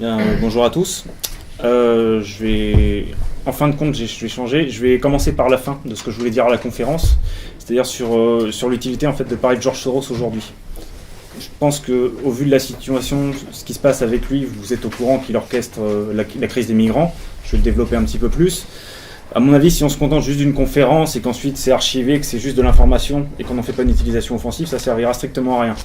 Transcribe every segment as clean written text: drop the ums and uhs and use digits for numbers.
Bien, bonjour à tous. En fin de compte, je vais changer. Je vais commencer par la fin de ce que je voulais dire à la conférence, c'est-à-dire sur l'utilité en fait de parler de George Soros aujourd'hui. Je pense que, au vu de la situation, ce qui se passe avec lui, vous êtes au courant qu'il orchestre la crise des migrants. Je vais le développer un petit peu plus. À mon avis, si on se contente juste d'une conférence et qu'ensuite c'est archivé, que c'est juste de l'information et qu'on n'en fait pas une utilisation offensive, ça servira strictement à rien.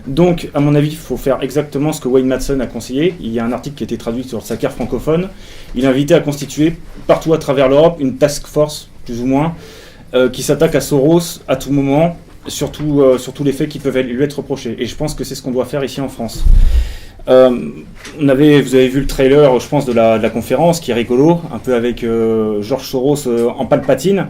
Donc, à mon avis, il faut faire exactement ce que Wayne Madsen a conseillé. Il y a un article qui a été traduit sur Saker francophone. Il a invité à constituer, partout à travers l'Europe, une task force, plus ou moins, qui s'attaque à Soros à tout moment, sur tous les faits qui peuvent lui être reprochés. Et je pense que c'est ce qu'on doit faire ici en France. Vous avez vu le trailer, je pense, de la conférence, qui est rigolo, un peu avec George Soros en Palpatine.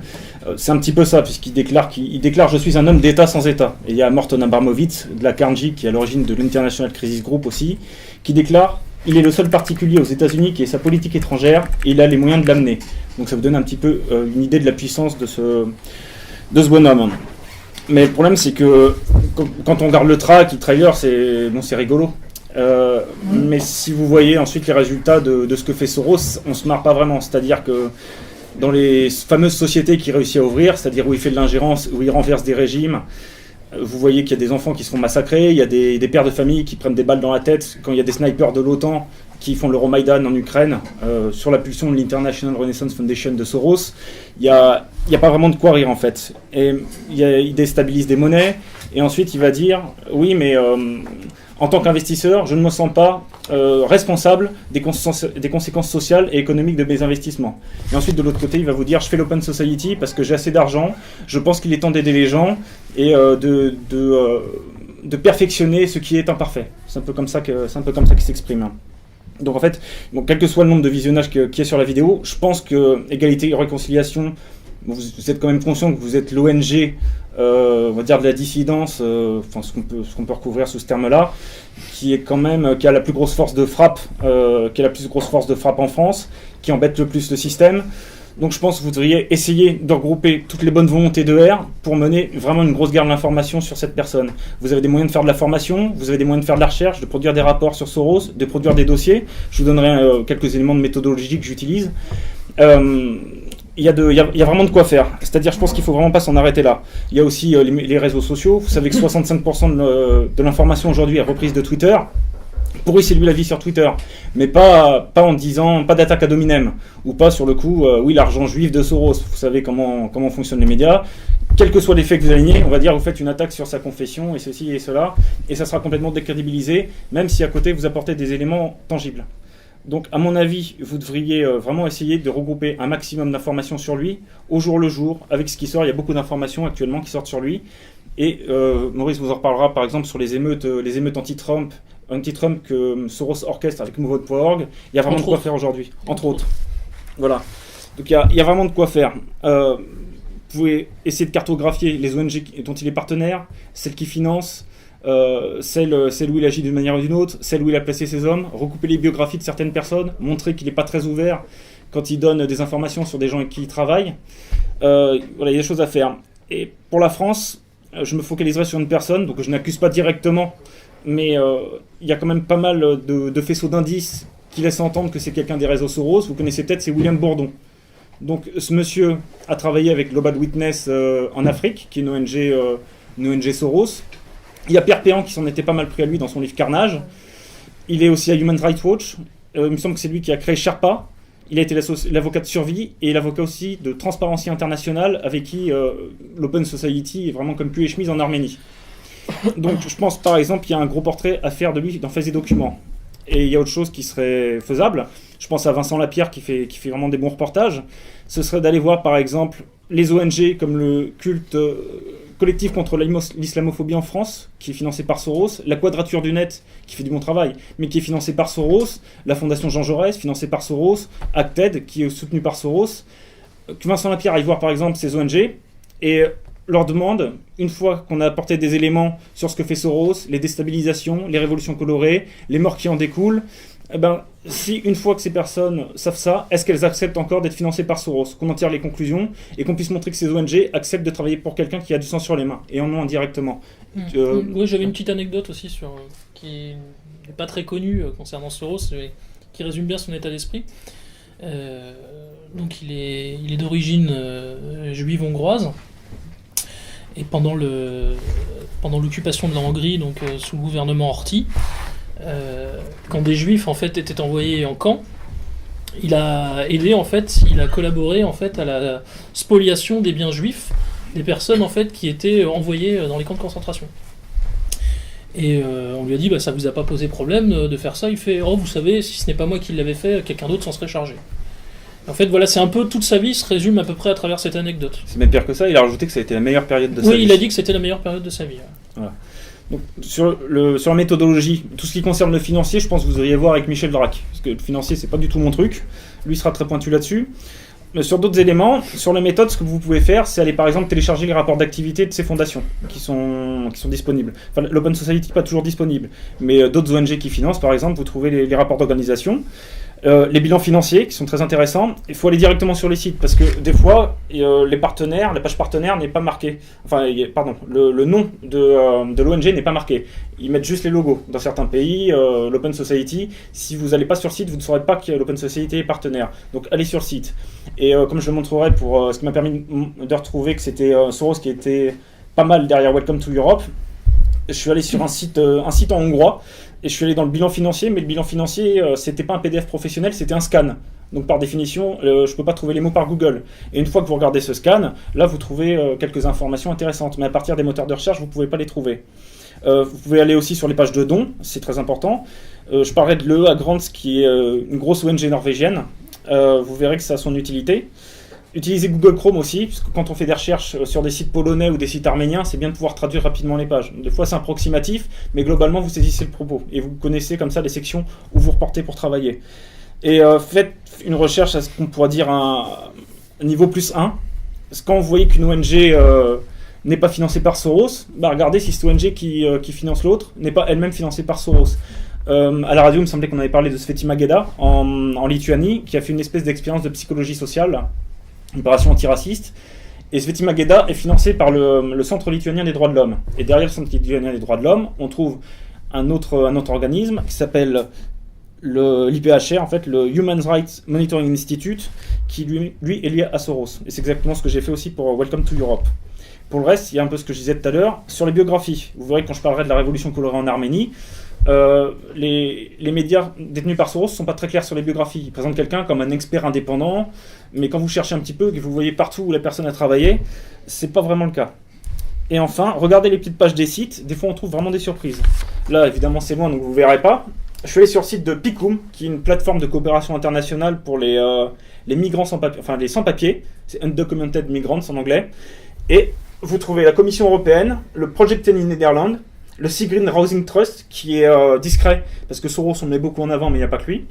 C'est un petit peu ça, puisqu'il déclare « Je suis un homme d'État sans État ». Et il y a Morton Abramovich, de la Carnegie, qui est à l'origine de l'International Crisis Group aussi, qui déclare « Il est le seul particulier aux États-Unis qui ait sa politique étrangère, et il a les moyens de l'amener ». Donc ça vous donne un petit peu une idée de la puissance de ce bonhomme. Mais le problème, c'est que quand on regarde le trailer, c'est rigolo. Mais si vous voyez ensuite les résultats de ce que fait Soros, on se marre pas vraiment. C'est-à-dire que dans les fameuses sociétés qu'il réussit à ouvrir, c'est-à-dire où il fait de l'ingérence, où il renverse des régimes, vous voyez qu'il y a des enfants qui se font massacrer, il y a des pères de famille qui prennent des balles dans la tête quand il y a des snipers de l'OTAN qui font l'Euromaïdan en Ukraine, sur la pulsion de l'International Renaissance Foundation de Soros. Il y a pas vraiment de quoi rire en fait. Et il déstabilise des monnaies, et ensuite il va dire « Oui, mais en tant qu'investisseur, je ne me sens pas responsable des conséquences sociales et économiques de mes investissements. » Et ensuite, de l'autre côté, il va vous dire « Je fais l'open society parce que j'ai assez d'argent, je pense qu'il est temps d'aider les gens et de perfectionner ce qui est imparfait. » C'est un peu comme ça qu'il s'exprime. Donc en fait, quel que soit le nombre de visionnages qu'il y a sur la vidéo, je pense que égalité et réconciliation, vous êtes quand même conscient que vous êtes l'ONG, on va dire de la dissidence, ce qu'on peut recouvrir sous ce terme-là, qui a la plus grosse force de frappe, en France, qui embête le plus le système. Donc je pense que vous devriez essayer de regrouper toutes les bonnes volontés de R pour mener vraiment une grosse guerre de l'information sur cette personne. Vous avez des moyens de faire de la formation, vous avez des moyens de faire de la recherche, de produire des rapports sur Soros, de produire des dossiers. Je vous donnerai quelques éléments de méthodologie que j'utilise. Il y a vraiment de quoi faire. C'est-à-dire, je pense qu'il ne faut vraiment pas s'en arrêter là. Il y a aussi les réseaux sociaux. Vous savez que 65% de l'information aujourd'hui est reprise de Twitter. Pourrissez-lui la vie sur Twitter, mais pas en disant, pas d'attaque à dominem, ou pas sur le coup, oui, l'argent juif de Soros. Vous savez comment fonctionnent les médias. Quels que soient les faits que vous alignez, on va dire, vous faites une attaque sur sa confession, et ceci et cela, et ça sera complètement décrédibilisé, même si à côté vous apportez des éléments tangibles. Donc, à mon avis, vous devriez vraiment essayer de regrouper un maximum d'informations sur lui, au jour le jour, avec ce qui sort. Il y a beaucoup d'informations actuellement qui sortent sur lui. Et Maurice vous en reparlera, par exemple, sur les émeutes anti-Trump que Soros orchestre avec MoveOut.org. Il y a vraiment de quoi faire aujourd'hui, entre autres. Voilà. Donc, il y a vraiment de quoi faire. Vous pouvez essayer de cartographier les ONG dont il est partenaire, celles qui financent, celle où il agit d'une manière ou d'une autre, celle où il a placé ses hommes, recouper les biographies de certaines personnes, montrer qu'il n'est pas très ouvert quand il donne des informations sur des gens avec qui il travaille. Voilà, il y a des choses à faire. Et pour la France, je me focaliserai sur une personne, donc je n'accuse pas directement, mais il y a quand même pas mal de faisceaux d'indices qui laissent entendre que c'est quelqu'un des réseaux Soros. Vous connaissez peut-être, c'est William Bourdon. Donc ce monsieur a travaillé avec Global Witness en Afrique, qui est une ONG Soros. Il y a Pierre Péan qui s'en était pas mal pris à lui dans son livre Carnage. Il est aussi à Human Rights Watch. Il me semble que c'est lui qui a créé Sherpa. Il a été l'avocat de Survie et l'avocat aussi de Transparency International, avec qui l'Open Society est vraiment comme cul et chemise en Arménie. Donc je pense par exemple qu'il y a un gros portrait à faire de lui dans Faits et Documents. Et il y a autre chose qui serait faisable. Je pense à Vincent Lapierre qui fait vraiment des bons reportages. Ce serait d'aller voir par exemple les ONG comme le culte collectif contre l'islamophobie en France, qui est financé par Soros, la Quadrature du Net, qui fait du bon travail, mais qui est financé par Soros, la Fondation Jean Jaurès, financée par Soros, Acted, qui est soutenu par Soros. Que Vincent Lapierre aille voir par exemple ces ONG et leur demande, une fois qu'on a apporté des éléments sur ce que fait Soros, les déstabilisations, les révolutions colorées, les morts qui en découlent, si une fois que ces personnes savent ça, est-ce qu'elles acceptent encore d'être financées par Soros? Qu'on en tire les conclusions et qu'on puisse montrer que ces ONG acceptent de travailler pour quelqu'un qui a du sang sur les mains et en ont indirectement. Oui, j'avais une petite anecdote aussi qui n'est pas très connue concernant Soros, mais qui résume bien son état d'esprit. Donc il est d'origine juive hongroise, et pendant l'occupation de la Hongrie, donc sous le gouvernement Horthy, quand des juifs en fait étaient envoyés en camp, il a collaboré en fait à la spoliation des biens juifs des personnes en fait qui étaient envoyées dans les camps de concentration. Et on lui a dit ça vous a pas posé problème de faire ça. Il fait vous savez, si ce n'est pas moi qui l'avais fait, quelqu'un d'autre s'en serait chargé. En fait voilà, c'est un peu toute sa vie se résume à peu près à travers cette anecdote. C'est même pire que ça, il a rajouté que ça a été la meilleure période de sa vie. Oui, il a dit que c'était la meilleure période de sa vie. Voilà. Donc, sur la méthodologie, tout ce qui concerne le financier, je pense que vous iriez voir avec Michel Vrac, parce que le financier c'est pas du tout mon truc, lui sera très pointu là-dessus. Mais sur d'autres éléments, sur les méthodes, ce que vous pouvez faire, c'est aller par exemple télécharger les rapports d'activité de ces fondations qui sont disponibles. Enfin, l'Open Society pas toujours disponible, mais d'autres ONG qui financent, par exemple, vous trouvez les rapports d'organisation. Les bilans financiers qui sont très intéressants. Il faut aller directement sur les sites parce que des fois les partenaires, la page partenaire n'est pas marquée. Enfin, le nom de l'ONG n'est pas marqué. Ils mettent juste les logos. Dans certains pays, l'Open Society, si vous n'allez pas sur le site, vous ne saurez pas que l'Open Society est partenaire. Donc allez sur le site. Et comme je le montrerai pour ce qui m'a permis de retrouver que c'était Soros qui était pas mal derrière Welcome to Europe, je suis allé sur un site en hongrois. Et je suis allé dans le bilan financier, mais le bilan financier, c'était pas un PDF professionnel, c'était un scan. Donc par définition, je peux pas trouver les mots par Google. Et une fois que vous regardez ce scan, là vous trouvez quelques informations intéressantes. Mais à partir des moteurs de recherche, vous pouvez pas les trouver. Vous pouvez aller aussi sur les pages de dons, c'est très important. Je parlerai de l'EEA Grants, qui est une grosse ONG norvégienne. Vous verrez que ça a son utilité. Utilisez Google Chrome aussi, parce que quand on fait des recherches sur des sites polonais ou des sites arméniens, c'est bien de pouvoir traduire rapidement les pages. Des fois c'est approximatif, mais globalement vous saisissez le propos, et vous connaissez comme ça les sections où vous reportez pour travailler. Et faites une recherche à ce qu'on pourrait dire un niveau plus 1, parce que quand vous voyez qu'une ONG n'est pas financée par Soros, regardez si cette ONG qui finance l'autre n'est pas elle-même financée par Soros. À la radio, il me semblait qu'on avait parlé de Svetlana Geda en Lituanie, qui a fait une espèce d'expérience de psychologie sociale, une opération antiraciste, et Svetlana Geda est financé par le Centre lituanien des droits de l'homme. Et derrière le Centre lituanien des droits de l'homme, on trouve un autre organisme qui s'appelle l'IPHR, en fait, le Human Rights Monitoring Institute, qui lui est lié à Soros. Et c'est exactement ce que j'ai fait aussi pour Welcome to Europe. Pour le reste, il y a un peu ce que je disais tout à l'heure sur les biographies. Vous verrez que quand je parlerai de la révolution colorée en Arménie, les médias détenus par Soros ne sont pas très clairs sur les biographies. Ils présentent quelqu'un comme un expert indépendant, mais quand vous cherchez un petit peu, que vous voyez partout où la personne a travaillé, c'est pas vraiment le cas. Et enfin, regardez les petites pages des sites, des fois on trouve vraiment des surprises. Là, évidemment, c'est loin, donc vous ne verrez pas. Je suis allé sur le site de PICUM, qui est une plateforme de coopération internationale pour les migrants sans papier, enfin les sans-papiers, c'est Undocumented Migrants en anglais, et vous trouvez la Commission européenne, le Project 10 in Netherlands, le Sea Green Housing Trust, qui est discret, parce que Soros on met beaucoup en avant, mais il n'y a pas que lui,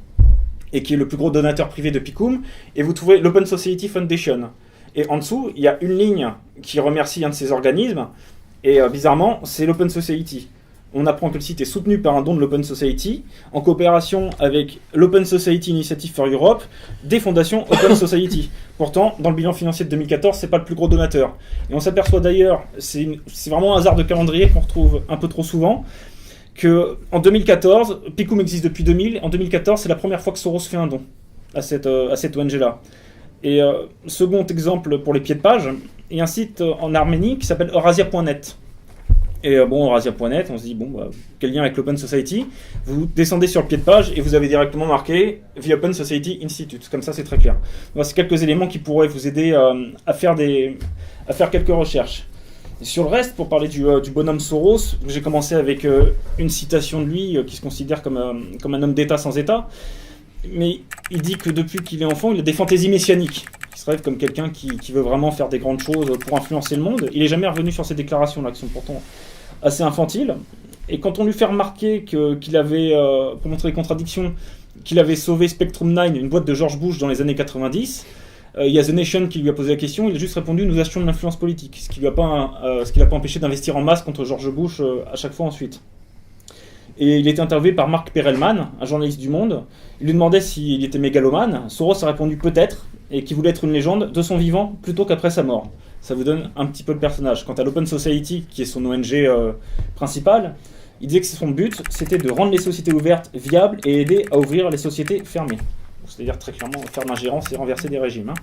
et qui est le plus gros donateur privé de PICUM, et vous trouvez l'Open Society Foundation. Et en dessous, il y a une ligne qui remercie un de ces organismes, et bizarrement, c'est l'Open Society. On apprend que le site est soutenu par un don de l'Open Society, en coopération avec l'Open Society Initiative for Europe, des fondations Open Society. Pourtant, dans le bilan financier de 2014, c'est pas le plus gros donateur. Et on s'aperçoit d'ailleurs, c'est vraiment un hasard de calendrier qu'on retrouve un peu trop souvent, qu'en 2014, PICUM existe depuis 2000, en 2014, c'est la première fois que Soros fait un don à cette ONG-là. Et second exemple pour les pieds de page, il y a un site en Arménie qui s'appelle Eurasia.net. Et Eurasia.net, on se dit, quel lien avec l'Open Society? Vous descendez sur le pied de page et vous avez directement marqué The Open Society Institute. Comme ça, c'est très clair. C'est quelques éléments qui pourraient vous aider à faire quelques recherches. Et sur le reste, pour parler du bonhomme Soros, j'ai commencé avec une citation de lui qui se considère comme un homme d'État sans État. Mais il dit que depuis qu'il est enfant, il a des fantaisies messianiques. Il se rêve comme quelqu'un qui veut vraiment faire des grandes choses pour influencer le monde. Il n'est jamais revenu sur ces déclarations-là, qui sont pourtant assez infantiles. Et quand on lui fait remarquer qu'il avait, pour montrer les contradictions, qu'il avait sauvé Spectrum 9, une boîte de George Bush dans les années 90, il y a The Nation qui lui a posé la question, il a juste répondu « Nous achetons de l'influence politique », ce qui l'a pas empêché d'investir en masse contre George Bush à chaque fois ensuite. Et il était interviewé par Mark Perelman, un journaliste du Monde. Il lui demandait s'il était mégalomane. Soros a répondu peut-être, et qu'il voulait être une légende de son vivant plutôt qu'après sa mort. Ça vous donne un petit peu le personnage. Quant à l'Open Society, qui est son ONG principale, il disait que son but, c'était de rendre les sociétés ouvertes viables et aider à ouvrir les sociétés fermées. C'est-à-dire très clairement faire de l'ingérence et renverser des régimes.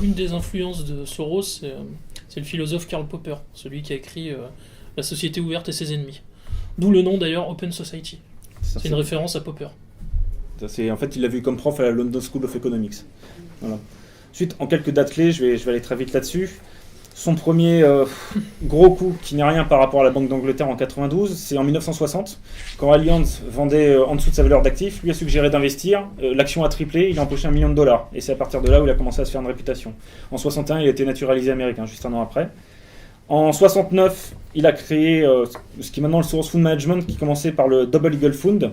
Une des influences de Soros, c'est le philosophe Karl Popper, celui qui a écrit La société ouverte et ses ennemis. D'où le nom d'ailleurs Open Society. C'est une référence à Popper. En fait, il l'a vu comme prof à la London School of Economics. Voilà. Ensuite, en quelques dates clés, je vais aller très vite là-dessus. Son premier gros coup, qui n'est rien par rapport à la Banque d'Angleterre en 92, c'est en 1960, quand Allianz vendait en dessous de sa valeur d'actifs, lui a suggéré d'investir, l'action a triplé, il a empoché $1 million. Et c'est à partir de là où il a commencé à se faire une réputation. En 61, il a été naturalisé américain, juste un an après. En 69, il a créé ce qui est maintenant le Soros Fund Management, qui commençait par le Double Eagle Fund.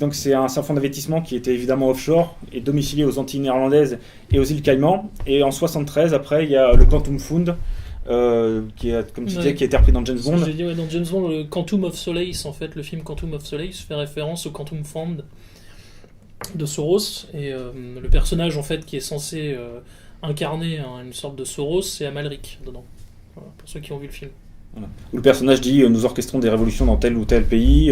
Donc c'est un fonds d'investissement qui était évidemment offshore et domicilié aux Antilles néerlandaises et aux îles Caïmans. Et en 73, après, il y a le Quantum Fund, qui est, comme tu disais, qui a été repris dans James Bond. Dans James Bond, le Quantum of Solace, en fait, le film Quantum of Solace fait référence au Quantum Fund de Soros. Et le personnage, en fait, qui est censé incarner une sorte de Soros, c'est Amalric, dedans. Voilà, pour ceux qui ont vu le film. Voilà. Où le personnage dit nous orchestrons des révolutions dans tel ou tel pays,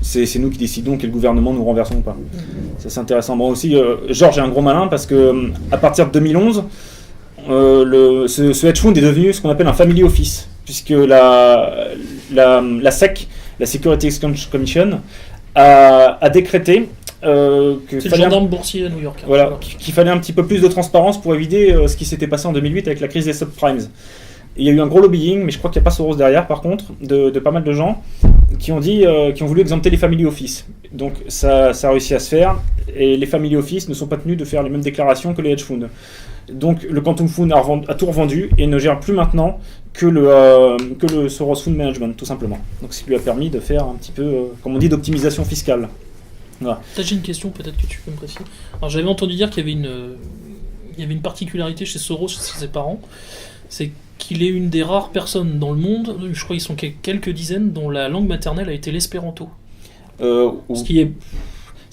c'est nous qui décidons quel gouvernement nous renversons ou pas. Ça c'est intéressant. Bon aussi, George est un gros malin parce que à partir de 2011, ce hedge fund est devenu ce qu'on appelle un family office, puisque la SEC, la Security Exchange Commission, a décrété que c'est le gendarme boursier à New York. Voilà, qu'il fallait un petit peu plus de transparence pour éviter ce qui s'était passé en 2008 avec la crise des subprimes. Il y a eu un gros lobbying, mais je crois qu'il n'y a pas Soros derrière, par contre, de pas mal de gens qui ont voulu exempter les family office. Donc ça a réussi à se faire, et les family office ne sont pas tenus de faire les mêmes déclarations que les hedge funds. Donc le Quantum Fund a tout revendu et ne gère plus maintenant que le Soros Fund Management, tout simplement. Donc ce qui lui a permis de faire un petit peu, comme on dit, d'optimisation fiscale. Voilà. Ça, j'ai une question, peut-être que tu peux me préciser. Alors j'avais entendu dire qu'il y avait une particularité chez Soros, chez ses parents, c'est qu'il est une des rares personnes dans le monde, je crois qu'ils sont quelques dizaines, dont la langue maternelle a été l'espéranto. Ce qui est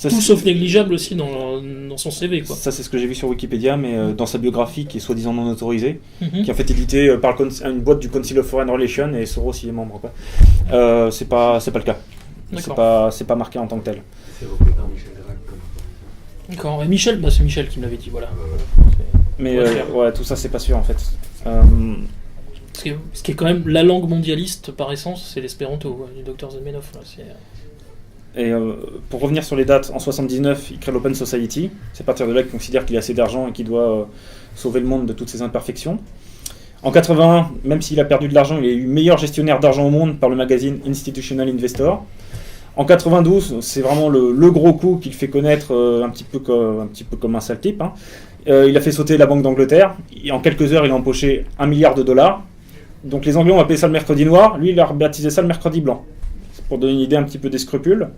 tout sauf négligeable aussi dans son CV, quoi. Ça, c'est ce que j'ai vu sur Wikipédia, mais dans sa biographie, qui est soi-disant non autorisée, qui est en fait éditée par une boîte du Council of Foreign Relations, et Soros y est membre, quoi. C'est pas le cas. C'est pas marqué en tant que tel. C'est repris par Michel Drac. D'accord, et Michel, c'est Michel qui me l'avait dit, voilà. Mais ouais, tout ça, c'est pas sûr, en fait. Ce qui est quand même la langue mondialiste par essence, c'est l'espéranto, du Dr Zamenhof. Et pour revenir sur les dates, en 79, il crée l'Open Society. C'est à partir de là qu'il considère qu'il a assez d'argent et qu'il doit sauver le monde de toutes ses imperfections. En 81, même s'il a perdu de l'argent, il est élu meilleur gestionnaire d'argent au monde par le magazine Institutional Investor. En 92, c'est vraiment le gros coup qu'il fait connaître un petit peu comme un sale type. Hein. Il a fait sauter la Banque d'Angleterre. Et en quelques heures, il a empoché $1 milliard. Donc les Anglais ont appelé ça le mercredi noir. Lui, il a rebaptisé ça le mercredi blanc. C'est pour donner une idée un petit peu des scrupules.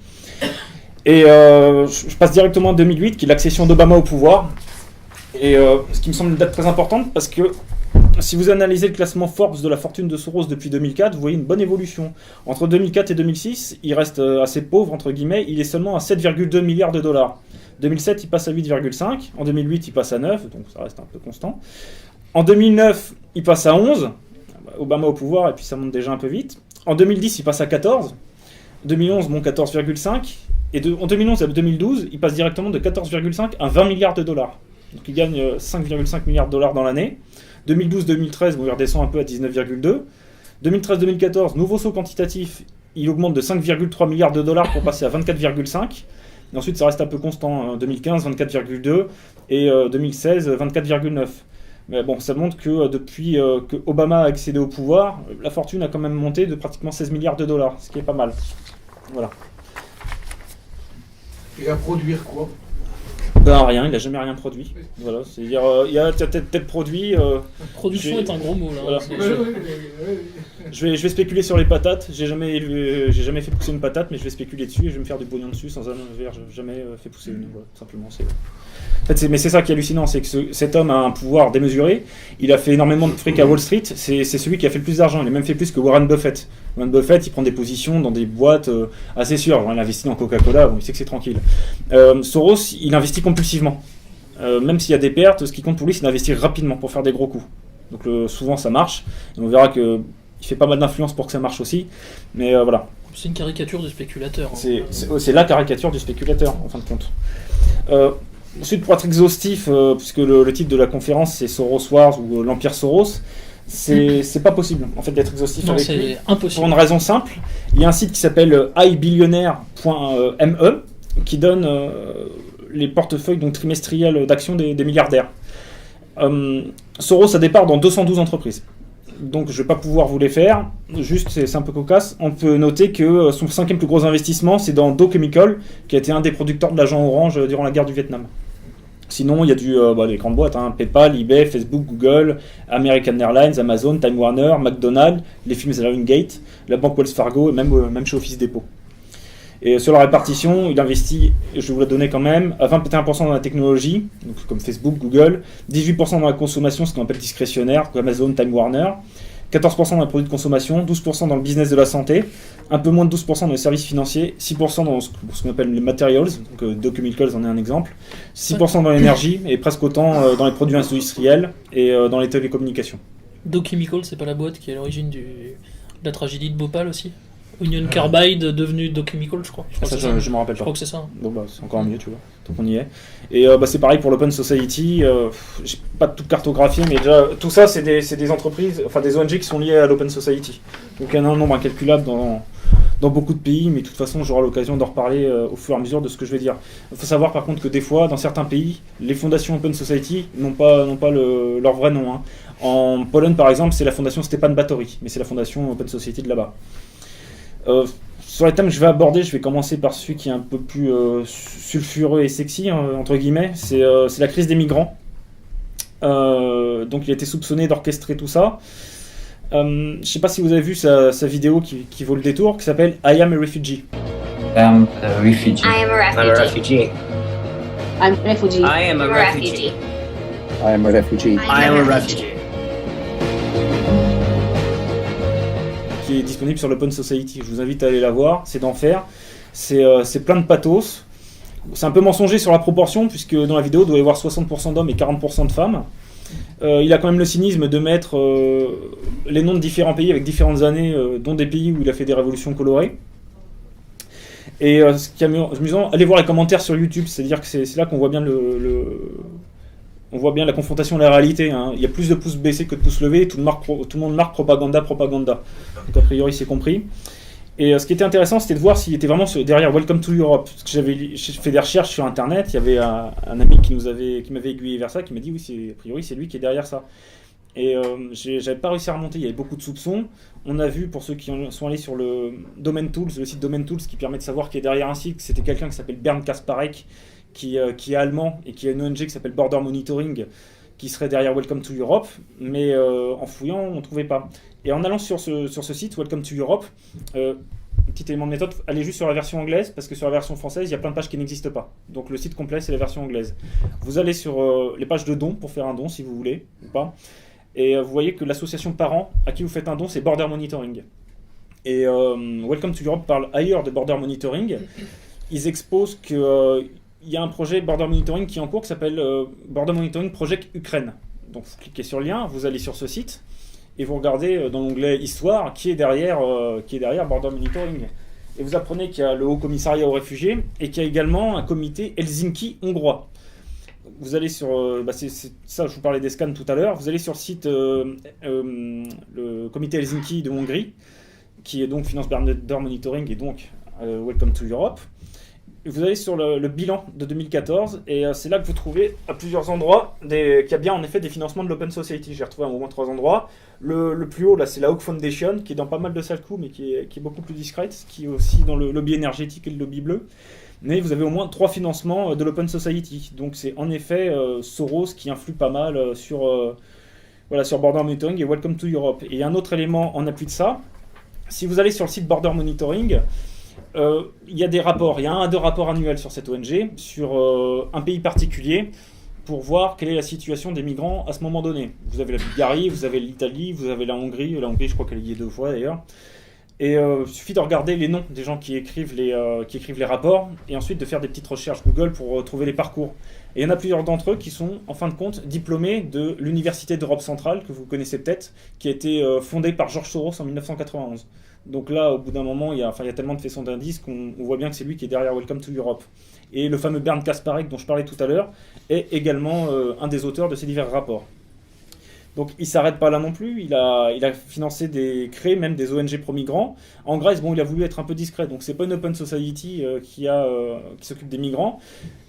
Et je passe directement à 2008, qui est l'accession d'Obama au pouvoir. Et ce qui me semble une date très importante, parce que si vous analysez le classement Forbes de la fortune de Soros depuis 2004, vous voyez une bonne évolution. Entre 2004 et 2006, il reste assez pauvre, entre guillemets. Il est seulement à $7,2 milliards. 2007, il passe à 8,5. En 2008, il passe à 9, donc ça reste un peu constant. En 2009, il passe à 11. Obama au pouvoir, et puis ça monte déjà un peu vite. En 2010, il passe à 14. 2011, bon, 14,5. Et en 2011 à 2012, il passe directement de 14,5 à $20 milliards. Donc il gagne 5,5 milliards dans l'année. 2012-2013, bon, il redescend un peu à 19,2. 2013-2014, nouveau saut quantitatif, il augmente de 5,3 milliards de dollars pour passer à 24,5. Et ensuite, ça reste un peu constant. 2015, 24,2. Et 2016, 24,9. Mais bon, ça montre que depuis que Obama a accédé au pouvoir, la fortune a quand même monté de pratiquement 16 milliards de dollars, ce qui est pas mal. Voilà. Et à produire quoi ? Ben rien, il n'a jamais rien produit. Voilà, c'est-à-dire, il y a tel produit. Production est un gros mot là. Voilà. Je vais spéculer sur les patates. J'ai jamais fait pousser une patate, mais je vais spéculer dessus et je vais me faire du pognon dessus sans avoir jamais fait pousser une. Voilà, simplement. En fait, mais c'est ça qui est hallucinant, c'est que cet homme a un pouvoir démesuré. Il a fait énormément de fric à Wall Street. C'est celui qui a fait le plus d'argent. Il a même fait plus que Warren Buffett. Warren Buffett, il prend des positions dans des boîtes assez sûres. Il investit dans Coca-Cola, bon, il sait que c'est tranquille. Soros, il investit compulsivement. Même s'il y a des pertes, ce qui compte pour lui, c'est d'investir rapidement pour faire des gros coups. Donc souvent ça marche, et on verra qu'il fait pas mal d'influence pour que ça marche aussi, mais voilà. C'est une caricature du spéculateur. C'est la caricature du spéculateur, en fin de compte. Ensuite, pour être exhaustif, puisque le titre de la conférence c'est Soros Wars ou l'Empire Soros, c'est pas possible en fait d'être exhaustif avec lui. C'est impossible. Pour une raison simple, il y a un site qui s'appelle ibillionnaire.me qui donne les portefeuilles donc trimestriels d'actions des milliardaires. Soros a des parts dans 212 entreprises. Donc je vais pas pouvoir vous les faire, juste c'est un peu cocasse. On peut noter que son 5e plus gros investissement c'est dans Dow Chemical, qui a été un des producteurs de l'agent orange durant la guerre du Vietnam. Sinon il y a des grandes boîtes, PayPal, eBay, Facebook, Google, American Airlines, Amazon, Time Warner, McDonald's, les films Lionsgate, la banque Wells Fargo et même chez Office Depot. Et sur la répartition, il investit, je vais vous la donner quand même, à 21% dans la technologie, donc comme Facebook, Google, 18% dans la consommation, ce qu'on appelle discrétionnaire, comme Amazon, Time Warner, 14% dans les produits de consommation, 12% dans le business de la santé, un peu moins de 12% dans les services financiers, 6% dans ce qu'on appelle les materials, donc Dow Chemicals en est un exemple, 6% dans l'énergie et presque autant dans les produits industriels et dans les télécommunications. Dow Chemical, c'est pas la boîte qui est à l'origine de la tragédie de Bhopal aussi? Union Carbide devenu Dow Chemical, je crois. Je me rappelle pas. Je crois que c'est ça. Bon c'est encore mieux, tu vois. Donc on y est. Et c'est pareil pour l'Open Society. J'ai pas tout cartographié, mais déjà tout ça c'est des entreprises, enfin des ONG qui sont liées à l'Open Society. Donc il y en a un nombre incalculable dans beaucoup de pays, mais de toute façon j'aurai l'occasion d'en reparler au fur et à mesure de ce que je vais dire. Il faut savoir par contre que des fois, dans certains pays, les fondations Open Society n'ont pas leur vrai nom. En Pologne par exemple, c'est la fondation Stepan Batory, mais c'est la fondation Open Society de là-bas. Sur les thèmes que je vais aborder, je vais commencer par celui qui est un peu plus sulfureux et sexy, entre guillemets, c'est la crise des migrants. Donc il a été soupçonné d'orchestrer tout ça. Je ne sais pas si vous avez vu sa vidéo qui vaut le détour, qui s'appelle I am a refugee. I am a refugee. I am a refugee. I'm a refugee. I am a refugee. I am a refugee. I am a refugee. Qui est disponible sur l'Open Society. Je vous invite à aller la voir, c'est d'enfer. C'est plein de pathos. C'est un peu mensonger sur la proportion, puisque dans la vidéo, il doit y avoir 60% d'hommes et 40% de femmes. Il a quand même le cynisme de mettre les noms de différents pays avec différentes années, dont des pays où il a fait des révolutions colorées. Et ce qui est amusant, allez voir les commentaires sur YouTube, c'est-à-dire que c'est là qu'on voit bien on voit bien la confrontation à la réalité. Il y a plus de pouces baissés que de pouces levés, tout le monde marque propaganda. Donc a priori c'est compris. Et ce qui était intéressant, c'était de voir s'il était vraiment derrière Welcome to Europe. Parce que j'ai fait des recherches sur internet, il y avait un ami qui m'avait aiguillé vers ça, qui m'a dit oui, a priori c'est lui qui est derrière ça. Et j'avais pas réussi à remonter, il y avait beaucoup de soupçons. On a vu, pour ceux qui sont allés sur le Domain Tools, le site Domain Tools qui permet de savoir qui est derrière un site, c'était quelqu'un qui s'appelle Bernd Kasparek, qui est allemand et qui a une ONG qui s'appelle Border Monitoring, qui serait derrière Welcome to Europe, mais en fouillant, on ne trouvait pas. Et en allant sur ce site, Welcome to Europe, petit élément de méthode, allez juste sur la version anglaise, parce que sur la version française, il y a plein de pages qui n'existent pas. Donc le site complet, c'est la version anglaise. Vous allez sur les pages de dons, pour faire un don, si vous voulez, ou pas, et vous voyez que l'association parent à qui vous faites un don, c'est Border Monitoring. Et Welcome to Europe parle ailleurs de Border Monitoring. Ils exposent que... il y a un projet Border Monitoring qui est en cours qui s'appelle Border Monitoring Project Ukraine. Donc vous cliquez sur le lien, vous allez sur ce site et vous regardez dans l'onglet Histoire qui est derrière Border Monitoring. Et vous apprenez qu'il y a le Haut Commissariat aux réfugiés et qu'il y a également un comité Helsinki hongrois. Vous allez sur... c'est ça, je vous parlais des scans tout à l'heure. Vous allez sur le site le comité Helsinki de Hongrie qui est donc finance Border Monitoring et donc Welcome to Europe. Vous allez sur le bilan de 2014 et c'est là que vous trouvez à plusieurs endroits qu'il y a bien en effet des financements de l'Open Society. J'ai retrouvé au moins 3 endroits. Le plus haut, là, c'est la Hawke Foundation qui est dans pas mal de sales coups mais qui est beaucoup plus discrète, qui est aussi dans le lobby énergétique et le lobby bleu. Mais vous avez au moins 3 financements de l'Open Society. Donc c'est en effet Soros qui influe pas mal sur Border Monitoring et Welcome to Europe. Et un autre élément en appui de ça, si vous allez sur le site Border Monitoring, il y a des rapports, il y a 1 à 2 rapports annuels sur cette ONG, sur un pays particulier, pour voir quelle est la situation des migrants à ce moment donné. Vous avez la Bulgarie, vous avez l'Italie, vous avez la Hongrie je crois qu'elle y est 2 fois d'ailleurs. Et il suffit de regarder les noms des gens qui écrivent les rapports et ensuite de faire des petites recherches Google pour trouver les parcours. Et il y en a plusieurs d'entre eux qui sont, en fin de compte, diplômés de l'Université d'Europe centrale, que vous connaissez peut-être, qui a été fondée par George Soros en 1991. Donc là, au bout d'un moment, il y a tellement de faisceaux d'indices qu'on voit bien que c'est lui qui est derrière Welcome to Europe. Et le fameux Bernd Kasparek, dont je parlais tout à l'heure, est également un des auteurs de ces divers rapports. Donc il ne s'arrête pas là non plus, il a créé même des ONG pro-migrants. En Grèce, il a voulu être un peu discret, donc c'est pas une open society qui s'occupe des migrants,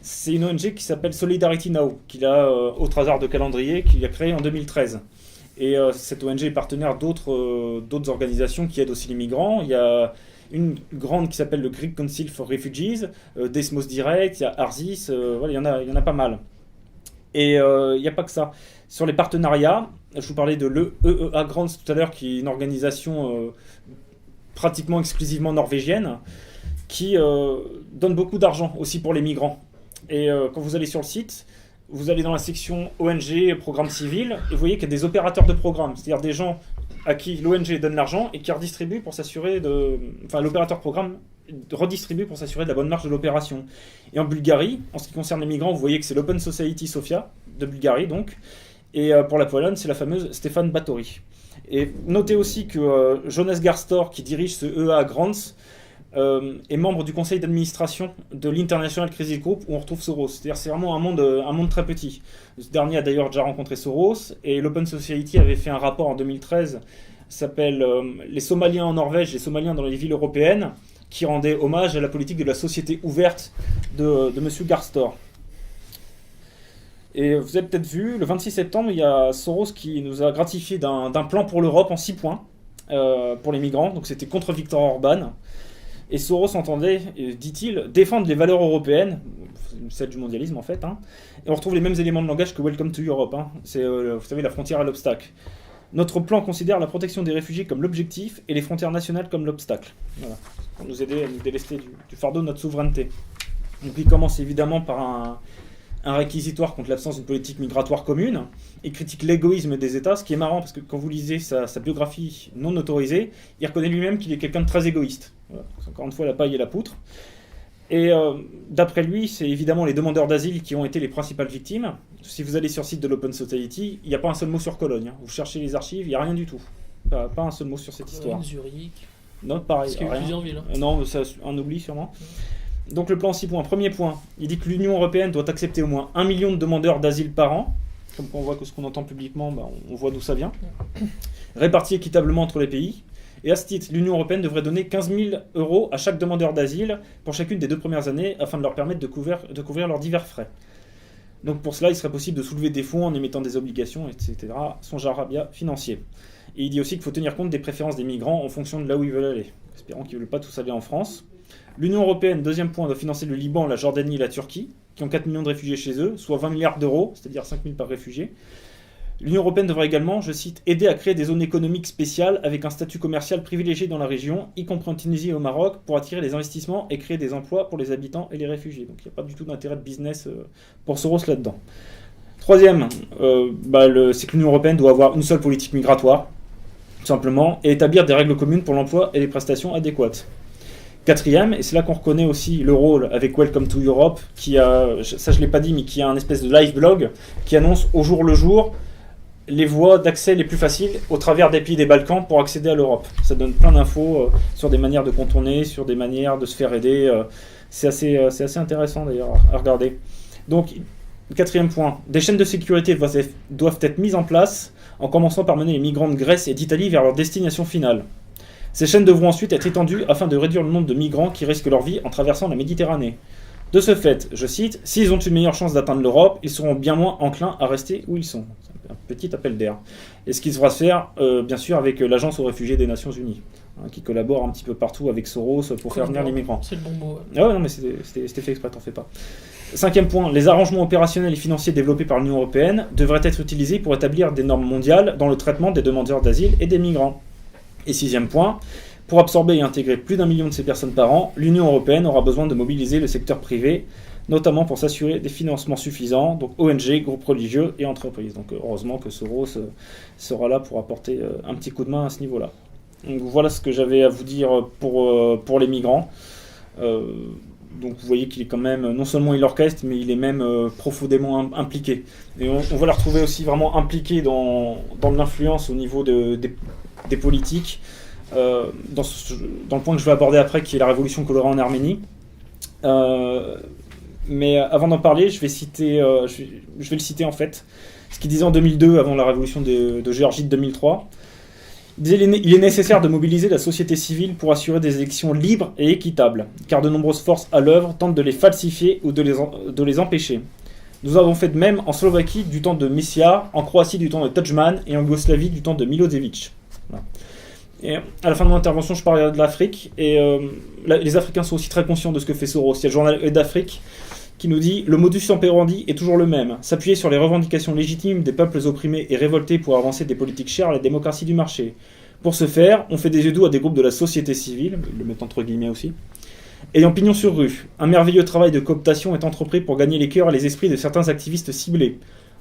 c'est une ONG qui s'appelle Solidarity Now, qu'il a, autre hasard de calendrier, qu'il a créé en 2013. Et cette ONG est partenaire d'autres organisations qui aident aussi les migrants. Il y a une grande qui s'appelle le Greek Council for Refugees, Desmos Direct, il y a Arsis, il y en a pas mal. Et il n'y a pas que ça. Sur les partenariats, je vous parlais de l'EEA Grants tout à l'heure, qui est une organisation pratiquement exclusivement norvégienne, qui donne beaucoup d'argent aussi pour les migrants. Et quand vous allez sur le site, vous allez dans la section ONG, programme civil, et vous voyez qu'il y a des opérateurs de programme, c'est-à-dire des gens à qui l'ONG donne l'argent et qui redistribue pour s'assurer l'opérateur programme redistribue pour s'assurer de la bonne marche de l'opération. Et en Bulgarie, en ce qui concerne les migrants, vous voyez que c'est l'Open Society Sofia de Bulgarie, donc. Et pour la Pologne, c'est la fameuse Stefan Batory. Et notez aussi que Jonas Garstor, qui dirige ce EEA Grants, est membre du conseil d'administration de l'International Crisis Group, où on retrouve Soros. C'est-à-dire c'est vraiment un monde très petit. Ce dernier a d'ailleurs déjà rencontré Soros, et l'Open Society avait fait un rapport en 2013, s'appelle Les Somaliens en Norvège, les Somaliens dans les villes européennes, qui rendait hommage à la politique de la société ouverte de M. Garstor. Et vous avez peut-être vu, le 26 septembre, il y a Soros qui nous a gratifié d'un plan pour l'Europe en 6 points pour les migrants. Donc c'était contre Viktor Orban. Et Soros entendait, dit-il, défendre les valeurs européennes, celle du mondialisme en fait. Et on retrouve les mêmes éléments de langage que Welcome to Europe. C'est, vous savez, la frontière à l'obstacle. Notre plan considère la protection des réfugiés comme l'objectif et les frontières nationales comme l'obstacle. Voilà. Pour nous aider à nous délester du fardeau de notre souveraineté. Donc il commence évidemment par un réquisitoire contre l'absence d'une politique migratoire commune. Il critique l'égoïsme des États, ce qui est marrant parce que quand vous lisez sa biographie non autorisée, il reconnaît lui-même qu'il est quelqu'un de très égoïste. Voilà. Encore une fois, la paille et la poutre. Et d'après lui, c'est évidemment les demandeurs d'asile qui ont été les principales victimes. Si vous allez sur le site de l'Open Society, il n'y a pas un seul mot sur Cologne. Vous cherchez les archives, il n'y a rien du tout. Pas un seul mot sur cette histoire. Zurich. Non, pareil. Parce qu'il y a eu plusieurs villes. Non, c'est un oubli sûrement. Donc le plan 6 points. Premier point, il dit que l'Union européenne doit accepter au moins 1 million de demandeurs d'asile par an. Comme on voit que ce qu'on entend publiquement, on voit d'où ça vient. Répartis équitablement entre les pays. Et à ce titre, l'Union européenne devrait donner 15 000 € à chaque demandeur d'asile pour chacune des 2 premières années afin de leur permettre de couvrir leurs divers frais. Donc pour cela, il serait possible de soulever des fonds en émettant des obligations, etc. Son jarabia financier. Et il dit aussi qu'il faut tenir compte des préférences des migrants en fonction de là où ils veulent aller. Espérons qu'ils ne veulent pas tous aller en France. L'Union européenne, deuxième point, doit financer le Liban, la Jordanie et la Turquie, qui ont 4 millions de réfugiés chez eux, soit 20 milliards d'euros, c'est-à-dire 5 000 par réfugié. L'Union européenne devrait également, je cite, aider à créer des zones économiques spéciales avec un statut commercial privilégié dans la région, y compris en Tunisie et au Maroc, pour attirer les investissements et créer des emplois pour les habitants et les réfugiés. Donc il n'y a pas du tout d'intérêt de business pour Soros là-dedans. Troisième, c'est que l'Union européenne doit avoir une seule politique migratoire, tout simplement, et établir des règles communes pour l'emploi et les prestations adéquates. Quatrième, et c'est là qu'on reconnaît aussi le rôle avec Welcome to Europe, qui a, ça je ne l'ai pas dit, mais qui a un espèce de live blog qui annonce au jour le jour les voies d'accès les plus faciles au travers des pays des Balkans pour accéder à l'Europe. Ça donne plein d'infos sur des manières de contourner, sur des manières de se faire aider. C'est assez intéressant d'ailleurs à regarder. Donc, quatrième point, des chaînes de sécurité doivent être mises en place en commençant par mener les migrants de Grèce et d'Italie vers leur destination finale. Ces chaînes devront ensuite être étendues afin de réduire le nombre de migrants qui risquent leur vie en traversant la Méditerranée. De ce fait, je cite, s'ils ont une meilleure chance d'atteindre l'Europe, ils seront bien moins enclins à rester où ils sont. C'est un petit appel d'air. Et ce qui devra se faire, bien sûr, avec l'Agence aux réfugiés des Nations Unies, qui collabore un petit peu partout avec Soros pour faire venir les migrants. C'est le bon mot. Ah ouais, non, mais c'était fait exprès, t'en fais pas. Cinquième point, les arrangements opérationnels et financiers développés par l'Union européenne devraient être utilisés pour établir des normes mondiales dans le traitement des demandeurs d'asile et des migrants. Et sixième point, pour absorber et intégrer plus d'1 million de ces personnes par an, l'Union européenne aura besoin de mobiliser le secteur privé, notamment pour s'assurer des financements suffisants, donc ONG, groupes religieux et entreprises. Donc heureusement que Soros sera là pour apporter un petit coup de main à ce niveau-là. Donc voilà ce que j'avais à vous dire pour les migrants. Donc vous voyez qu'il est quand même, non seulement il orchestre, mais il est même profondément impliqué. Et on va le retrouver aussi vraiment impliqué dans l'influence au niveau des politiques, dans le point que je vais aborder après, qui est la révolution colorée en Arménie. Mais avant d'en parler, je vais le citer en fait. Ce qu'il disait en 2002, avant la révolution de Géorgie de 2003. Il disait il est nécessaire de mobiliser la société civile pour assurer des élections libres et équitables, car de nombreuses forces à l'œuvre tentent de les falsifier ou de les empêcher. Nous avons fait de même en Slovaquie du temps de Misia, en Croatie du temps de Tudjman et en Yougoslavie du temps de Milosevic. Voilà. Et à la fin de mon intervention, je parlerai de l'Afrique, et les Africains sont aussi très conscients de ce que fait Soros. Il y a le journal d'Afrique qui nous dit « Le modus operandi est toujours le même, s'appuyer sur les revendications légitimes des peuples opprimés et révoltés pour avancer des politiques chères à la démocratie du marché. Pour ce faire, on fait des yeux doux à des groupes de la société civile, le mettre entre guillemets aussi, ayant pignon sur rue. Un merveilleux travail de cooptation est entrepris pour gagner les cœurs et les esprits de certains activistes ciblés.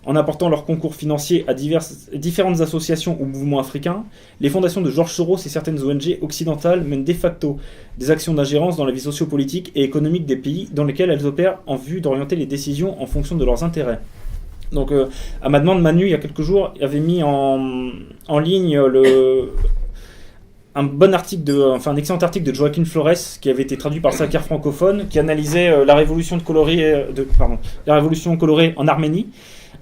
En apportant leur concours financier à différentes associations ou mouvements africains, les fondations de George Soros et certaines ONG occidentales mènent de facto des actions d'ingérence dans la vie sociopolitique et économique des pays dans lesquels elles opèrent en vue d'orienter les décisions en fonction de leurs intérêts. » Donc, à ma demande, Manu, il y a quelques jours, avait mis en ligne un excellent article de Joaquin Flores, qui avait été traduit par Saker francophone, qui analysait la révolution colorée en Arménie,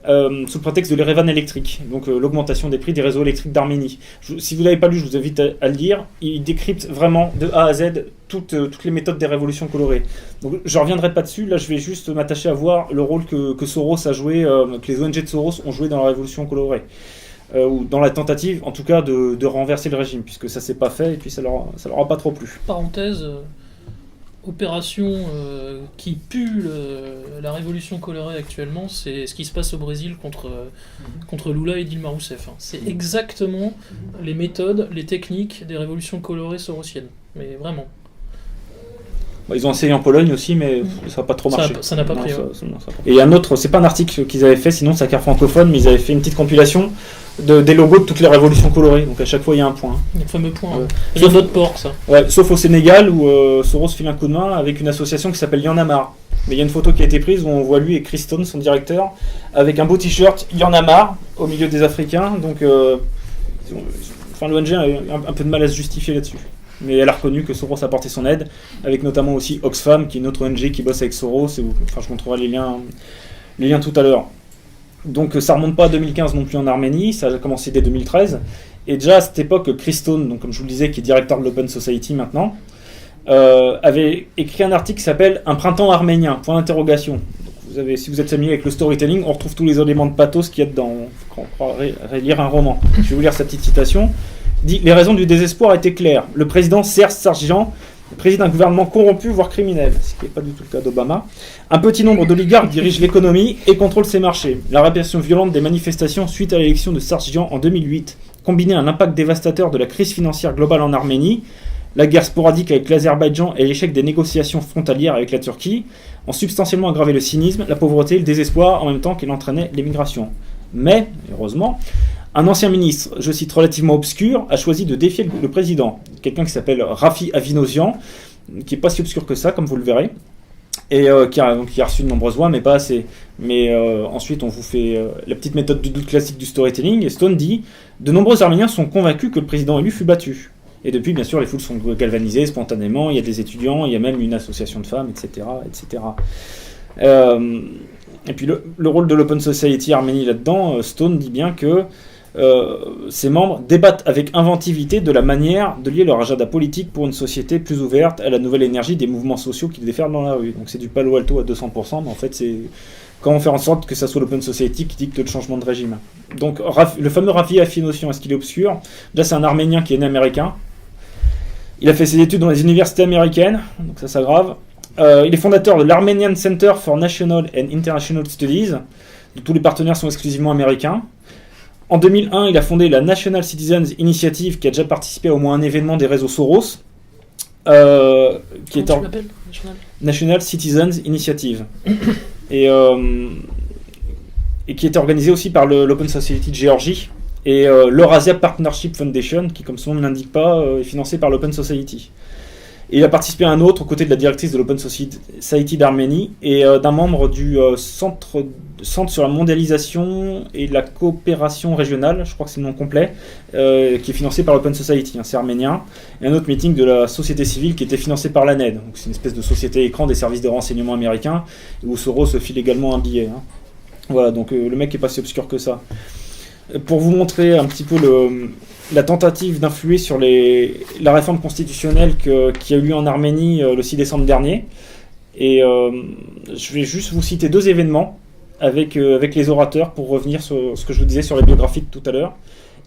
sous le prétexte de l'Erevan électrique, donc l'augmentation des prix des réseaux électriques d'Arménie. Si vous ne l'avez pas lu, je vous invite à le lire. Il décrypte vraiment de A à Z toutes les méthodes des révolutions colorées. Donc je ne reviendrai pas dessus, là je vais juste m'attacher à voir le rôle que Soros a joué, que les ONG de Soros ont joué dans la révolution colorée. Ou dans la tentative, en tout cas, de renverser le régime, puisque ça s'est pas fait, et puis ça leur a pas trop plu. Parenthèse, opération qui pue la révolution colorée actuellement, c'est ce qui se passe au Brésil contre Lula et Dilma Rousseff. C'est exactement les méthodes, les techniques des révolutions colorées sorosiennes. Mais vraiment. Ils ont essayé en Pologne aussi, mais ça n'a pas trop marché. Ça n'a pas pris. Et il y a un autre, c'est pas un article qu'ils avaient fait, sinon c'est un car francophone, mais ils avaient fait une petite compilation des logos de toutes les révolutions colorées. Donc à chaque fois il y a un point. Le fameux point. Ouais. C'est notre porc, ça. Ouais, sauf au Sénégal où Soros file un coup de main avec une association qui s'appelle Y'en a marre. Mais il y a une photo qui a été prise où on voit lui et Chris Stone, son directeur, avec un beau t-shirt Y'en a marre au milieu des Africains. Donc l'ONG a un peu de mal à se justifier là-dessus. Mais elle a reconnu que Soros a apporté son aide, avec notamment aussi Oxfam, qui est une autre ONG qui bosse avec Soros, je montrerai les liens tout à l'heure. Donc ça remonte pas à 2015 non plus en Arménie, ça a commencé dès 2013. Et déjà à cette époque, Chris Stone, donc comme je vous le disais, qui est directeur de l'Open Society maintenant, avait écrit un article qui s'appelle « Un printemps arménien », point d'interrogation. Si vous êtes familier avec le storytelling, on retrouve tous les éléments de pathos qu'il y a dedans. On croirait lire un roman. Je vais vous lire sa petite citation. Dit « Les raisons du désespoir étaient claires. Le président Serge Sargsyan préside un gouvernement corrompu, voire criminel, ce qui n'est pas du tout le cas d'Obama. Un petit nombre d'oligarques dirigent l'économie et contrôlent ses marchés. La répression violente des manifestations suite à l'élection de Sargsyan en 2008, combinée à un impact dévastateur de la crise financière globale en Arménie, la guerre sporadique avec l'Azerbaïdjan et l'échec des négociations frontalières avec la Turquie, ont substantiellement aggravé le cynisme, la pauvreté et le désespoir en même temps qu'il entraînait l'émigration. Mais, heureusement, un ancien ministre, je cite relativement obscur, a choisi de défier le président. Quelqu'un qui s'appelle Rafi Avinosian, qui n'est pas si obscur que ça, comme vous le verrez, et qui a reçu de nombreuses voix, mais pas assez. Mais ensuite, on vous fait la petite méthode du doute classique du storytelling, et Stone dit « De nombreux Arméniens sont convaincus que le président élu fut battu. » Et depuis, bien sûr, les foules sont galvanisées spontanément, il y a des étudiants, il y a même une association de femmes, etc. etc. Et puis le rôle de l'Open Society Arménie là-dedans, Stone dit bien que ses membres débattent avec inventivité de la manière de lier leur agenda politique pour une société plus ouverte à la nouvelle énergie des mouvements sociaux qu'ils déferlent dans la rue. Donc c'est du Palo Alto à 200%, mais en fait c'est comment faire en sorte que ça soit l'Open Society qui dicte le changement de régime. Donc le fameux Rafi Afinosian, est-ce qu'il est obscur ? Là c'est un Arménien qui est né américain. Il a fait ses études dans les universités américaines, donc ça s'aggrave. Il est fondateur de l'Armenian Center for National and International Studies, dont tous les partenaires sont exclusivement américains. En 2001, il a fondé la National Citizens Initiative, qui a déjà participé à au moins un événement des réseaux Soros. Qui est National Citizens Initiative. et qui était organisé aussi par l'Open Society de Géorgie, Et l'Eurasia Partnership Foundation, qui comme son nom ne l'indique pas, est financé par l'Open Society. Et il a participé à un autre aux côtés de la directrice de l'Open Society d'Arménie et d'un membre du centre sur la mondialisation et la coopération régionale, je crois que c'est le nom complet, qui est financé par l'Open Society, c'est arménien, et un autre meeting de la société civile qui était financé par l'ANED, donc c'est une espèce de société écran des services de renseignement américains, où Soros se file également un billet. Voilà, donc le mec est pas si obscur que ça. Pour vous montrer un petit peu la tentative d'influer sur la réforme constitutionnelle qui a eu lieu en Arménie le 6 décembre dernier. Et je vais juste vous citer 2 événements avec les orateurs pour revenir sur ce que je vous disais sur les biographies de tout à l'heure.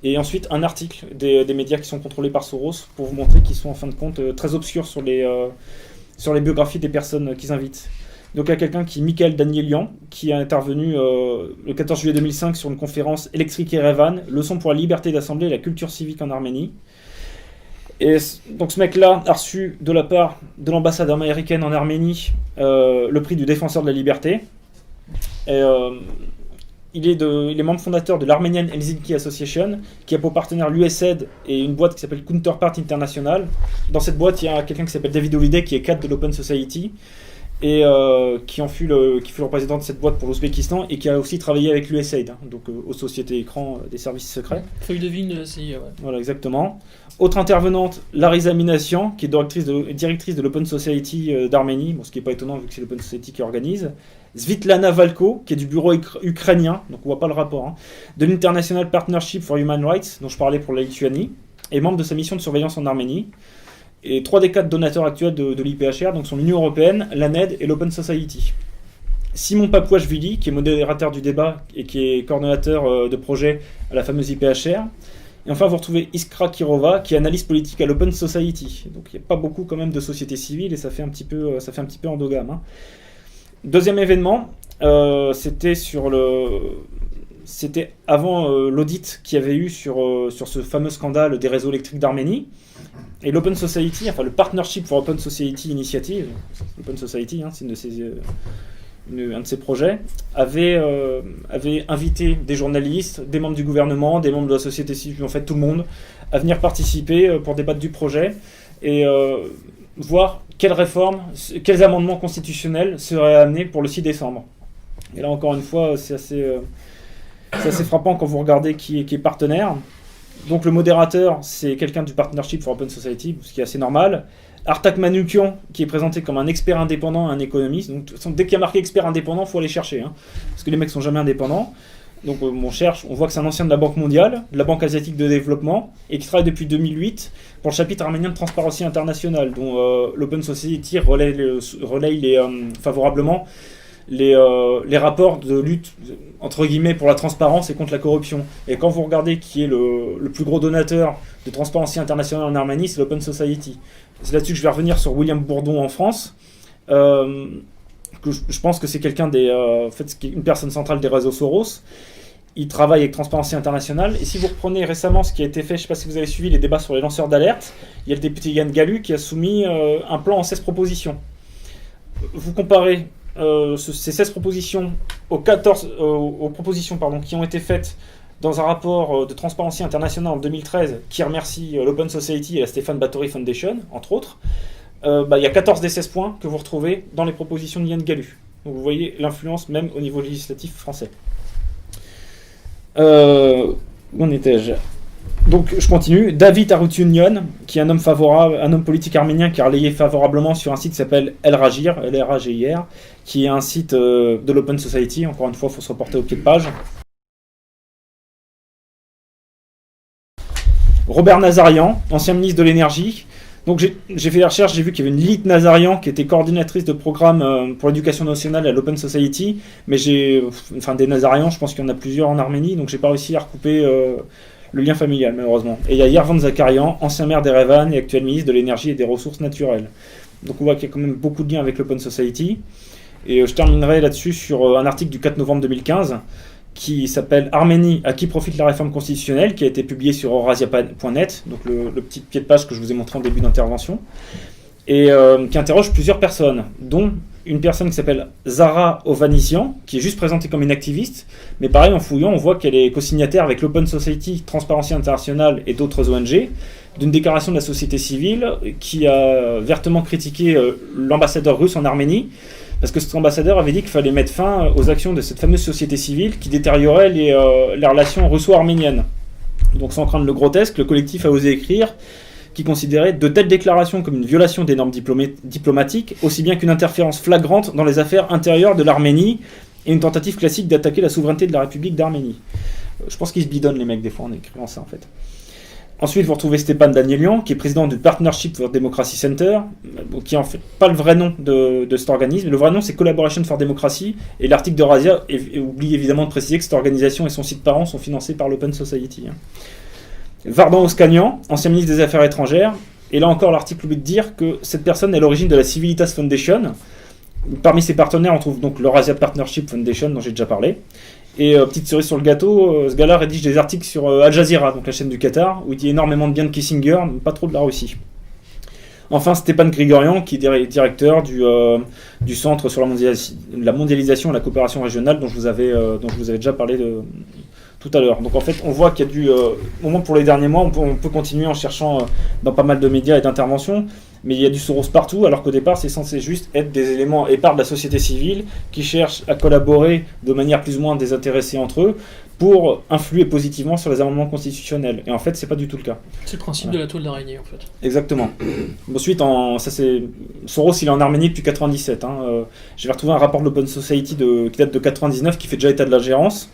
Et ensuite un article des médias qui sont contrôlés par Soros pour vous montrer qu'ils sont en fin de compte très obscurs sur les biographies des personnes qu'ils invitent. Donc il y a quelqu'un qui est Michael Danielian, qui a intervenu le 14 juillet 2005 sur une conférence Électrique Erevan, leçon pour la liberté d'assemblée et la culture civique en Arménie. Et donc ce mec-là a reçu de la part de l'ambassade américaine en Arménie le prix du défenseur de la liberté. Et, il est membre fondateur de l'Armenian Helsinki Association, qui a pour partenaire l'USAID et une boîte qui s'appelle Counterpart International. Dans cette boîte, il y a quelqu'un qui s'appelle David Holiday, qui est cadre de l'Open Society, et qui fut le président de cette boîte pour l'Ouzbékistan et qui a aussi travaillé avec l'USAID, donc aux sociétés écrans des services secrets. Feuille de vigne de la CIA, ouais. Voilà, exactement. Autre intervenante, Larisa Minassian, qui est directrice de l'Open Society d'Arménie, ce qui n'est pas étonnant vu que c'est l'Open Society qui organise. Svitlana Valko, qui est du bureau ukrainien, donc on voit pas le rapport, de l'International Partnership for Human Rights, dont je parlais pour la Lituanie, et membre de sa mission de surveillance en Arménie. Et 3 des 4 donateurs actuels de l'IPHR donc sont l'Union Européenne, l'ANED et l'Open Society. Simon Papouachvili, qui est modérateur du débat et qui est coordonnateur de projet à la fameuse IPHR. Et enfin, vous retrouvez Iskra Kirova, qui est analyste politique à l'Open Society. Donc il n'y a pas beaucoup quand même de sociétés civiles et ça fait un petit peu endogame. Deuxième événement, c'était avant l'audit qu'il y avait eu sur ce fameux scandale des réseaux électriques d'Arménie. Et l'Open Society, enfin le Partnership for Open Society Initiative, l'Open Society, c'est un de ses projets, avait invité des journalistes, des membres du gouvernement, des membres de la société civile, en fait tout le monde, à venir participer pour débattre du projet et voir quelles réformes, quels amendements constitutionnels seraient amenés pour le 6 décembre. Et là encore une fois, c'est assez frappant quand vous regardez qui est partenaire. Donc le modérateur, c'est quelqu'un du Partnership for Open Society, ce qui est assez normal. Artak Manoukian, qui est présenté comme un expert indépendant, un économiste. Donc dès qu'il y a marqué expert indépendant, il faut aller chercher, parce que les mecs sont jamais indépendants. Donc on cherche, on voit que c'est un ancien de la Banque mondiale, de la Banque asiatique de développement, et qui travaille depuis 2008 pour le chapitre arménien de Transparency International, dont l'Open Society relaye favorablement les rapports de lutte entre guillemets pour la transparence et contre la corruption. Et quand vous regardez qui est le plus gros donateur de Transparency International en Arménie, c'est l'Open Society. C'est là-dessus que je vais revenir sur William Bourdon en France, que je pense que c'est quelqu'un une personne centrale des réseaux Soros. Il travaille avec Transparency International. Et si vous reprenez récemment ce qui a été fait, je ne sais pas si vous avez suivi les débats sur les lanceurs d'alerte, il y a le député Yann Galu qui a soumis un plan en 16 propositions. Vous comparez ces 16 propositions aux propositions qui ont été faites dans un rapport de Transparency International en 2013 qui remercie l'Open Society et la Stéphane Batory Foundation, entre autres. Il y a 14 des 16 points que vous retrouvez dans les propositions de Yann Galu. Donc vous voyez l'influence même au niveau législatif français. Où en étais-je ? Donc je continue. David Arutunian, qui est un homme politique arménien qui a relayé favorablement sur un site qui s'appelle El Ragir, LRAGIR, qui est un site de l'Open Society. Encore une fois, il faut se reporter au pied de page. Robert Nazarian, ancien ministre de l'énergie. Donc j'ai fait des recherches, j'ai vu qu'il y avait une Lilith Nazarian qui était coordinatrice de programme pour l'éducation nationale à l'Open Society, mais des Nazarians, je pense qu'il y en a plusieurs en Arménie, donc j'ai pas réussi à recouper le lien familial malheureusement. Et il y a Yervan Zakarian, ancien maire d'Erevan et actuel ministre de l'énergie et des ressources naturelles. Donc on voit qu'il y a quand même beaucoup de liens avec l'Open Society. Et je terminerai là-dessus sur un article du 4 novembre 2015 qui s'appelle « Arménie, à qui profite la réforme constitutionnelle » qui a été publié sur eurasia.net, donc le petit pied de page que je vous ai montré en début d'intervention, et qui interroge plusieurs personnes, dont une personne qui s'appelle Zara Ovanisian, qui est juste présentée comme une activiste, mais pareil, en fouillant, on voit qu'elle est co-signataire avec l'Open Society, Transparency International et d'autres ONG, d'une déclaration de la société civile qui a vertement critiqué l'ambassadeur russe en Arménie, parce que cet ambassadeur avait dit qu'il fallait mettre fin aux actions de cette fameuse société civile qui détériorait les relations russo-arméniennes. Donc sans craindre le grotesque, le collectif a osé écrire qui considérait de telles déclarations comme une violation des normes diplomatiques, aussi bien qu'une interférence flagrante dans les affaires intérieures de l'Arménie et une tentative classique d'attaquer la souveraineté de la République d'Arménie. Je pense qu'ils se bidonnent les mecs des fois en écrivant ça en fait. Ensuite, vous retrouvez Stepan Danielian, qui est président du Partnership for Democracy Center, qui est en fait pas le vrai nom de cet organisme. Le vrai nom, c'est Collaboration for Democracy, et l'article de Razia oublie évidemment de préciser que cette organisation et son site parent sont financés par l'Open Society. Vardan Oskanian, ancien ministre des Affaires étrangères, et là encore l'article oublie de dire que cette personne est à l'origine de la Civilitas Foundation. Parmi ses partenaires, on trouve donc l'Eurasia Partnership Foundation, dont j'ai déjà parlé. Et petite cerise sur le gâteau, ce gars-là rédige des articles sur Al Jazeera, donc la chaîne du Qatar, où il dit énormément de bien de Kissinger, mais pas trop de la Russie. Enfin, Stepan Grigorian, qui est directeur du Centre sur la mondialisation et la coopération régionale, dont je vous avais déjà parlé tout à l'heure. Donc en fait, on voit qu'il y a au moins pour les derniers mois, on peut continuer en cherchant dans pas mal de médias et d'interventions, mais il y a du Soros partout, alors qu'au départ, c'est censé juste être des éléments épars de la société civile qui cherchent à collaborer de manière plus ou moins désintéressée entre eux pour influer positivement sur les amendements constitutionnels. Et en fait, c'est pas du tout le cas. C'est le principe de la toile d'araignée, en fait. Exactement. Ensuite, Soros, il est en Arménie depuis 97. J'ai retrouvé un rapport de l'Open Society qui date de 99, qui fait déjà état de la gérance.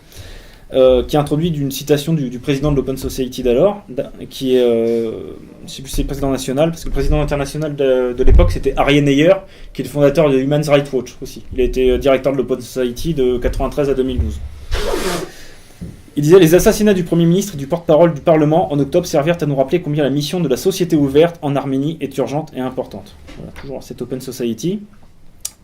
Qui est introduit d'une citation du président de l'Open Society d'alors, qui est, je sais plus si c'est le président national, parce que le président international de l'époque c'était Arjen Neyer, qui est le fondateur de Human Rights Watch aussi. Il a été directeur de l'Open Society de 93 à 2012. Il disait « Les assassinats du Premier ministre et du porte-parole du Parlement en octobre servirent à nous rappeler combien la mission de la société ouverte en Arménie est urgente et importante. » Voilà, toujours cette Open Society.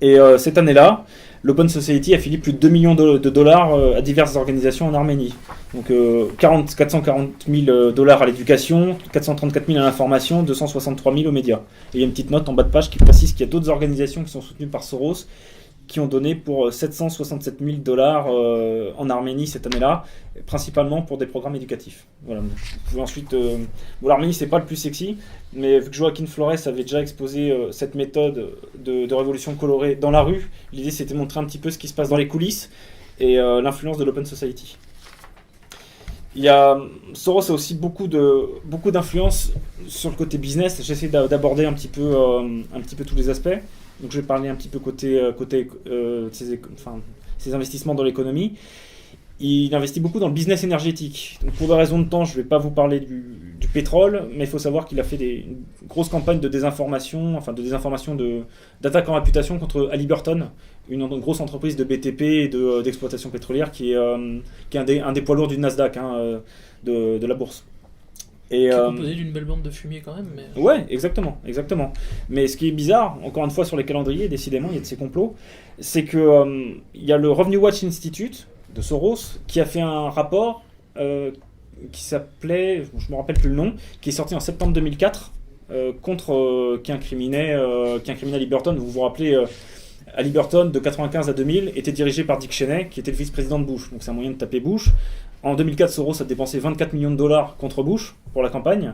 Et cette année-là, l'Open Society a filé plus de 2 millions de dollars à diverses organisations en Arménie. Donc 440 000 dollars à l'éducation, 434 000 à l'information, 263 000 aux médias. Et il y a une petite note en bas de page qui précise qu'il y a d'autres organisations qui sont soutenues par Soros qui ont donné pour 767 000 dollars en Arménie cette année-là, principalement pour des programmes éducatifs. Voilà. Vous pouvez ensuite... l'Arménie, c'est pas le plus sexy, mais vu que Joaquin Flores avait déjà exposé cette méthode de révolution colorée dans la rue, l'idée c'était de montrer un petit peu ce qui se passe dans les coulisses et l'influence de l'Open Society. Soros a aussi beaucoup d'influence sur le côté business. J'essaie d'aborder un petit peu tous les aspects. Donc je vais parler un petit peu côté ses investissements dans l'économie. Il investit beaucoup dans le business énergétique. Donc pour des raisons de temps, je ne vais pas vous parler du pétrole, mais il faut savoir qu'il a fait une grosse campagne de désinformation, d'attaque en réputation contre Halliburton, une grosse entreprise de BTP et d'exploitation pétrolière qui est un des poids lourds du Nasdaq de la bourse. Qui est composé d'une belle bande de fumier quand même. Mais... Ouais, exactement. Mais ce qui est bizarre, encore une fois sur les calendriers, décidément, il y a de ces complots, c'est que il y a le Revenue Watch Institute de Soros qui a fait un rapport qui s'appelait, je ne me rappelle plus le nom, qui est sorti en septembre 2004 qui incriminait Halliburton. Vous vous rappelez, Halliburton de 95 à 2000 était dirigé par Dick Cheney, qui était le vice-président de Bush. Donc c'est un moyen de taper Bush. En 2004, Soros a dépensé 24 millions de dollars contre Bush pour la campagne.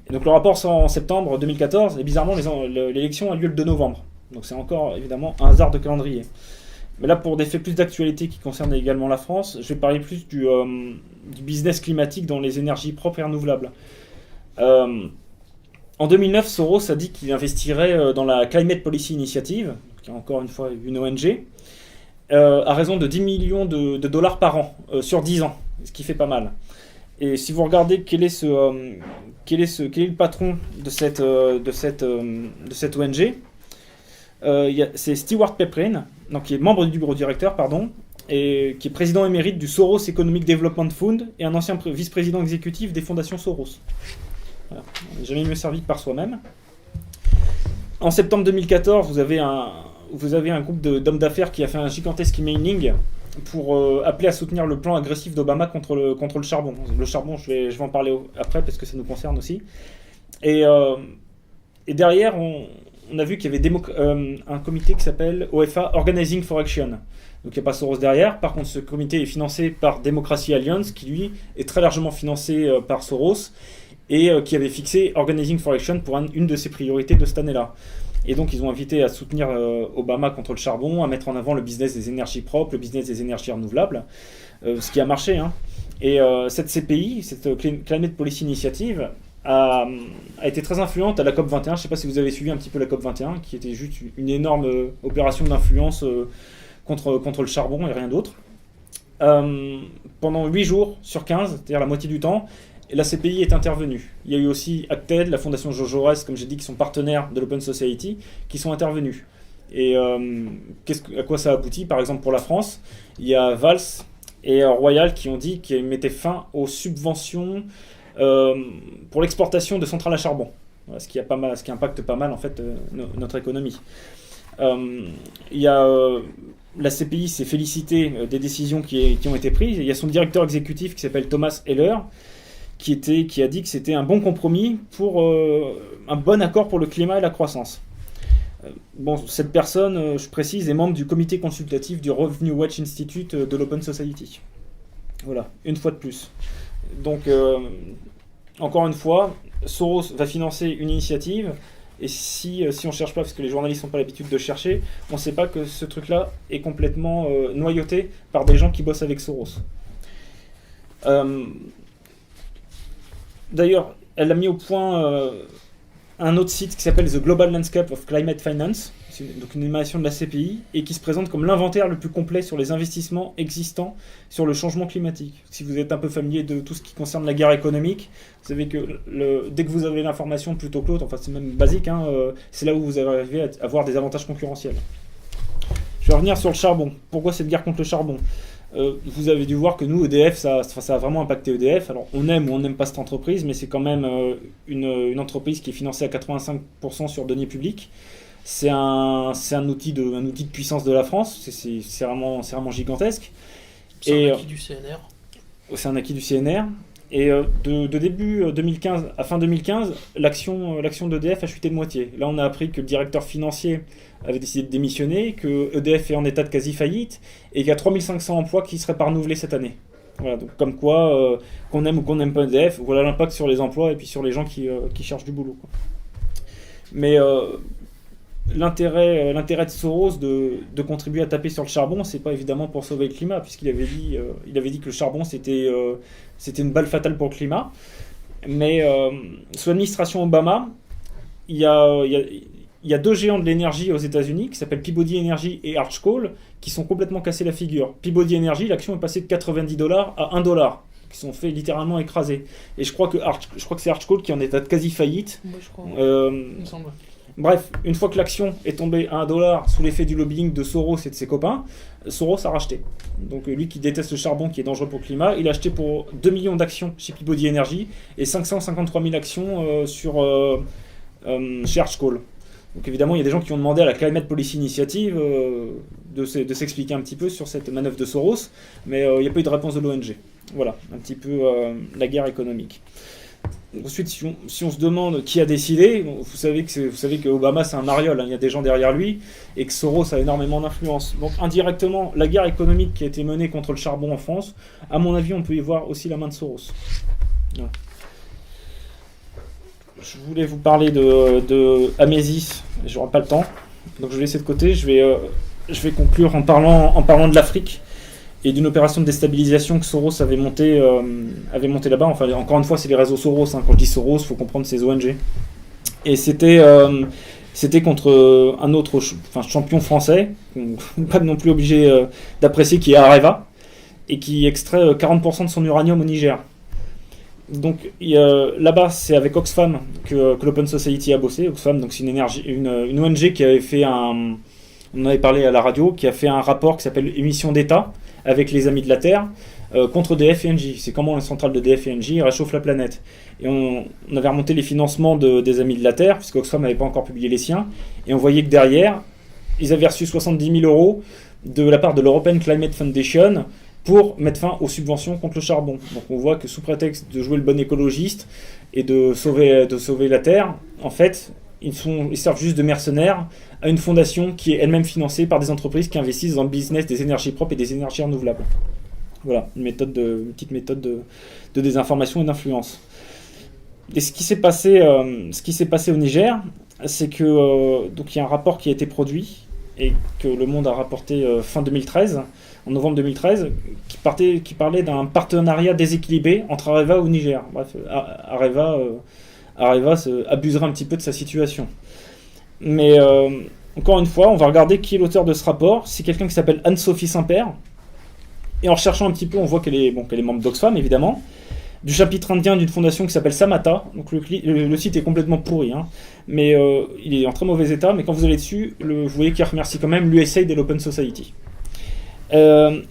Et donc le rapport sort en septembre 2014, et bizarrement l'élection a lieu le 2 novembre. Donc c'est encore évidemment un hasard de calendrier. Mais là, pour des faits plus d'actualité qui concernent également la France, je vais parler plus du business climatique dans les énergies propres et renouvelables. En 2009, Soros a dit qu'il investirait dans la Climate Policy Initiative, qui est encore une fois une ONG, à raison de 10 millions de dollars par an, sur 10 ans, ce qui fait pas mal. Et si vous regardez quel est le patron de cette ONG, c'est Stewart Pepprin, donc qui est membre du bureau directeur, et qui est président émérite du Soros Economic Development Fund et un ancien vice-président exécutif des fondations Soros. Voilà. On n'est jamais mieux servi que par soi-même. En septembre 2014, vous avez un groupe d'hommes d'affaires qui a fait un gigantesque emailing pour appeler à soutenir le plan agressif d'Obama contre le charbon. Le charbon, je vais en parler après parce que ça nous concerne aussi. Et derrière, on a vu qu'il y avait un comité qui s'appelle OFA, Organizing for Action. Donc il n'y a pas Soros derrière. Par contre, ce comité est financé par Democracy Alliance, qui lui est très largement financé par Soros, et qui avait fixé Organizing for Action pour une de ses priorités de cette année-là. Et donc ils ont invité à soutenir Obama contre le charbon, à mettre en avant le business des énergies propres, le business des énergies renouvelables, ce qui a marché. Hein. Et cette CPI, cette Climate Policy Initiative, a été très influente à la COP21. Je ne sais pas si vous avez suivi un petit peu la COP21, qui était juste une énorme opération d'influence contre le charbon et rien d'autre. Pendant 8 jours sur 15, c'est-à-dire la moitié du temps, la CPI est intervenue. Il y a eu aussi Acted, la fondation George Soros, comme j'ai dit, qui sont partenaires de l'Open Society, qui sont intervenus. Et à quoi ça aboutit? Par exemple, pour la France, il y a Valls et Royal qui ont dit qu'ils mettaient fin aux subventions pour l'exportation de centrales à charbon, voilà, ce qui impacte pas mal en fait notre économie. Il y a la CPI s'est félicitée des décisions qui ont été prises. Il y a son directeur exécutif qui s'appelle Thomas Heller qui a dit que c'était un bon compromis pour un bon accord pour le climat et la croissance. Bon, cette personne, je précise, est membre du comité consultatif du Revenue Watch Institute de l'Open Society. Voilà, une fois de plus. Donc, encore une fois, Soros va financer une initiative, et si on ne cherche pas, parce que les journalistes n'ont pas l'habitude de chercher, on ne sait pas que ce truc-là est complètement noyauté par des gens qui bossent avec Soros. D'ailleurs, elle a mis au point un autre site qui s'appelle The Global Landscape of Climate Finance, c'est donc une émanation de la CPI, et qui se présente comme l'inventaire le plus complet sur les investissements existants sur le changement climatique. Si vous êtes un peu familier de tout ce qui concerne la guerre économique, vous savez que dès que vous avez l'information plutôt que l'autre, enfin c'est même basique, hein, c'est là où vous arrivez à avoir des avantages concurrentiels. Je vais revenir sur le charbon. Pourquoi cette guerre contre le charbon ? Vous avez dû voir que nous, EDF, ça a vraiment impacté EDF. Alors, on aime ou on n'aime pas cette entreprise, mais c'est quand même une entreprise qui est financée à 85% sur deniers publics. C'est un outil de puissance de la France. C'est vraiment gigantesque. C'est un acquis du CNR. C'est un acquis du CNR. Et de début 2015 à fin 2015, l'action d'EDF a chuté de moitié. Là, on a appris que le directeur financier avait décidé de démissionner, que EDF est en état de quasi-faillite, et qu'il y a 3500 emplois qui seraient pas renouvelés cette année. Voilà, donc comme quoi, qu'on aime ou qu'on n'aime pas EDF, voilà l'impact sur les emplois et puis sur les gens qui cherchent du boulot, quoi. Mais l'intérêt de Soros de contribuer à taper sur le charbon, c'est pas évidemment pour sauver le climat, puisqu'il avait dit que le charbon c'était une balle fatale pour le climat. Mais sous l'administration Obama, il y a deux géants de l'énergie aux États-Unis qui s'appellent Peabody Energy et Arch Coal qui sont complètement cassés la figure. Peabody Energy, l'action est passée de $90 à $1, qui sont fait littéralement écraser. Et je crois que c'est Arch Coal qui est en état de quasi faillite. Oui, je crois. Il me semble. Bref, une fois que l'action est tombée à $1 sous l'effet du lobbying de Soros et de ses copains, Soros a racheté. Donc lui qui déteste le charbon, qui est dangereux pour le climat, il a acheté pour 2 millions d'actions chez Peabody Energy et 553 000 actions chez Arch Coal. Donc évidemment, il y a des gens qui ont demandé à la Climate Policy Initiative de s'expliquer un petit peu sur cette manœuvre de Soros, mais il n'y a pas eu de réponse de l'ONG. Voilà, un petit peu la guerre économique. Ensuite, si on se demande qui a décidé, vous savez que Obama c'est un mariole, hein, il y a des gens derrière lui, et que Soros a énormément d'influence. Donc indirectement, la guerre économique qui a été menée contre le charbon en France, à mon avis, on peut y voir aussi la main de Soros. Voilà. Je voulais vous parler de Amesis, j'aurai pas le temps, donc je vais laisser de côté. Je vais conclure en parlant de l'Afrique et d'une opération de déstabilisation que Soros avait montée là-bas. Enfin, encore une fois, c'est les réseaux Soros. Hein. Quand je dis Soros, il faut comprendre ces ONG. Et c'était contre un autre champion français, pas non plus obligé d'apprécier, qui est Areva, et qui extrait 40% de son uranium au Niger. Donc là-bas, c'est avec Oxfam que l'Open Society a bossé. Oxfam, donc c'est une ONG qui avait fait on en avait parlé à la radio, qui a fait un rapport qui s'appelle Émission d'État avec les Amis de la Terre contre EDF et Engie. C'est comment les centrales d'EDF et Engie réchauffent la planète. Et on avait remonté les financements des Amis de la Terre, puisque Oxfam n'avait pas encore publié les siens, et on voyait que derrière, ils avaient reçu 70 000 € de la part de l'European Climate Foundation pour mettre fin aux subventions contre le charbon. Donc on voit que sous prétexte de jouer le bon écologiste et de sauver la Terre, en fait, ils servent juste de mercenaires à une fondation qui est elle-même financée par des entreprises qui investissent dans le business des énergies propres et des énergies renouvelables. Voilà, une petite méthode de désinformation et d'influence. Et ce qui s'est passé au Niger, c'est que donc il y a un rapport qui a été produit et que Le Monde a rapporté fin 2013, en novembre 2013, qui parlait d'un partenariat déséquilibré entre Areva et Niger. Bref, Areva abuserait un petit peu de sa situation. Mais encore une fois, on va regarder qui est l'auteur de ce rapport. C'est quelqu'un qui s'appelle Anne-Sophie Saint-Père. Et en recherchant un petit peu, on voit qu'elle est membre d'Oxfam, évidemment, du chapitre indien d'une fondation qui s'appelle Samata. Donc le site est complètement pourri, hein, mais il est en très mauvais état. Mais quand vous allez dessus, vous voyez qu'il remercie quand même l'USAID et l'Open Society. Et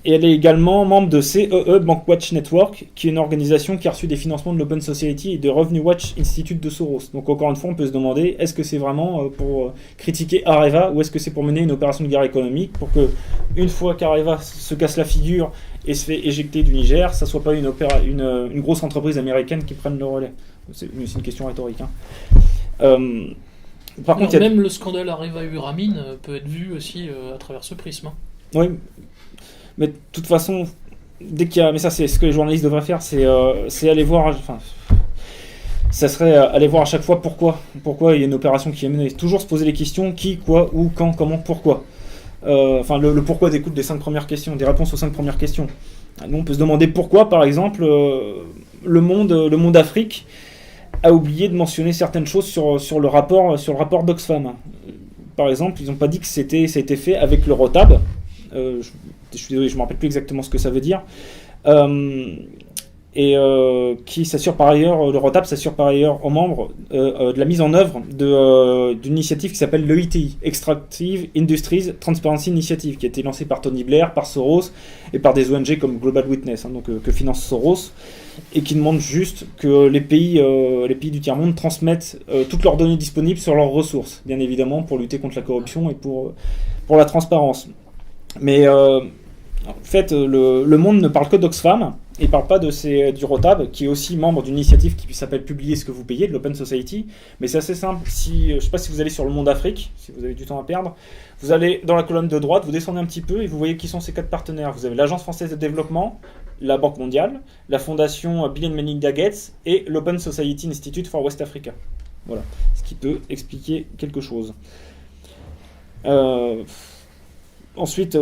elle est également membre de CEE Bankwatch Network, qui est une organisation qui a reçu des financements de l'Open Society et de Revenue Watch Institute de Soros. Donc encore une fois, on peut se demander, est-ce que c'est vraiment pour critiquer Areva ou est-ce que c'est pour mener une opération de guerre économique pour que, une fois qu'Areva se casse la figure et se fait éjecter du Niger, ça soit pas une grosse entreprise américaine qui prenne le relais. C'est une question rhétorique. Hein. Par contre, même le scandale Areva Uramine peut être vu aussi à travers ce prisme. Hein. Oui, mais de toute façon, dès qu'il y a, mais ça c'est ce que les journalistes devraient faire, c'est aller voir, enfin, ça serait aller voir à chaque fois pourquoi il y a une opération qui est menée. Toujours se poser les questions qui, quoi, où, quand, comment, pourquoi. Enfin, le pourquoi découle des 5 premières questions, des réponses aux 5 premières questions. Nous, on peut se demander pourquoi, par exemple, le monde Afrique a oublié de mentionner certaines choses sur le rapport d'Oxfam. Par exemple, ils n'ont pas dit que ça a été fait avec le ROTAB. Je suis désolé, je ne me rappelle plus exactement ce que ça veut dire. Qui s'assure par ailleurs, le ROTAB s'assure par ailleurs aux membres de la mise en œuvre d'une initiative qui s'appelle l'EITI, Extractive Industries Transparency Initiative, qui a été lancée par Tony Blair, par Soros et par des ONG comme Global Witness, hein, donc, que finance Soros, et qui demande juste que les pays du tiers-monde transmettent toutes leurs données disponibles sur leurs ressources, bien évidemment pour lutter contre la corruption et pour la transparence. Mais en fait, le monde ne parle que d'Oxfam. Il ne parle pas du ROTAB, qui est aussi membre d'une initiative qui s'appelle Publier ce que vous payez, de l'Open Society. Mais c'est assez simple. Je ne sais pas si vous allez sur Le Monde Afrique, si vous avez du temps à perdre. Vous allez dans la colonne de droite, vous descendez un petit peu et vous voyez qui sont ces 4 partenaires. Vous avez l'Agence française de développement, la Banque mondiale, la Fondation Bill and Melinda Gates et l'Open Society Institute for West Africa. Voilà, ce qui peut expliquer quelque chose. Ensuite...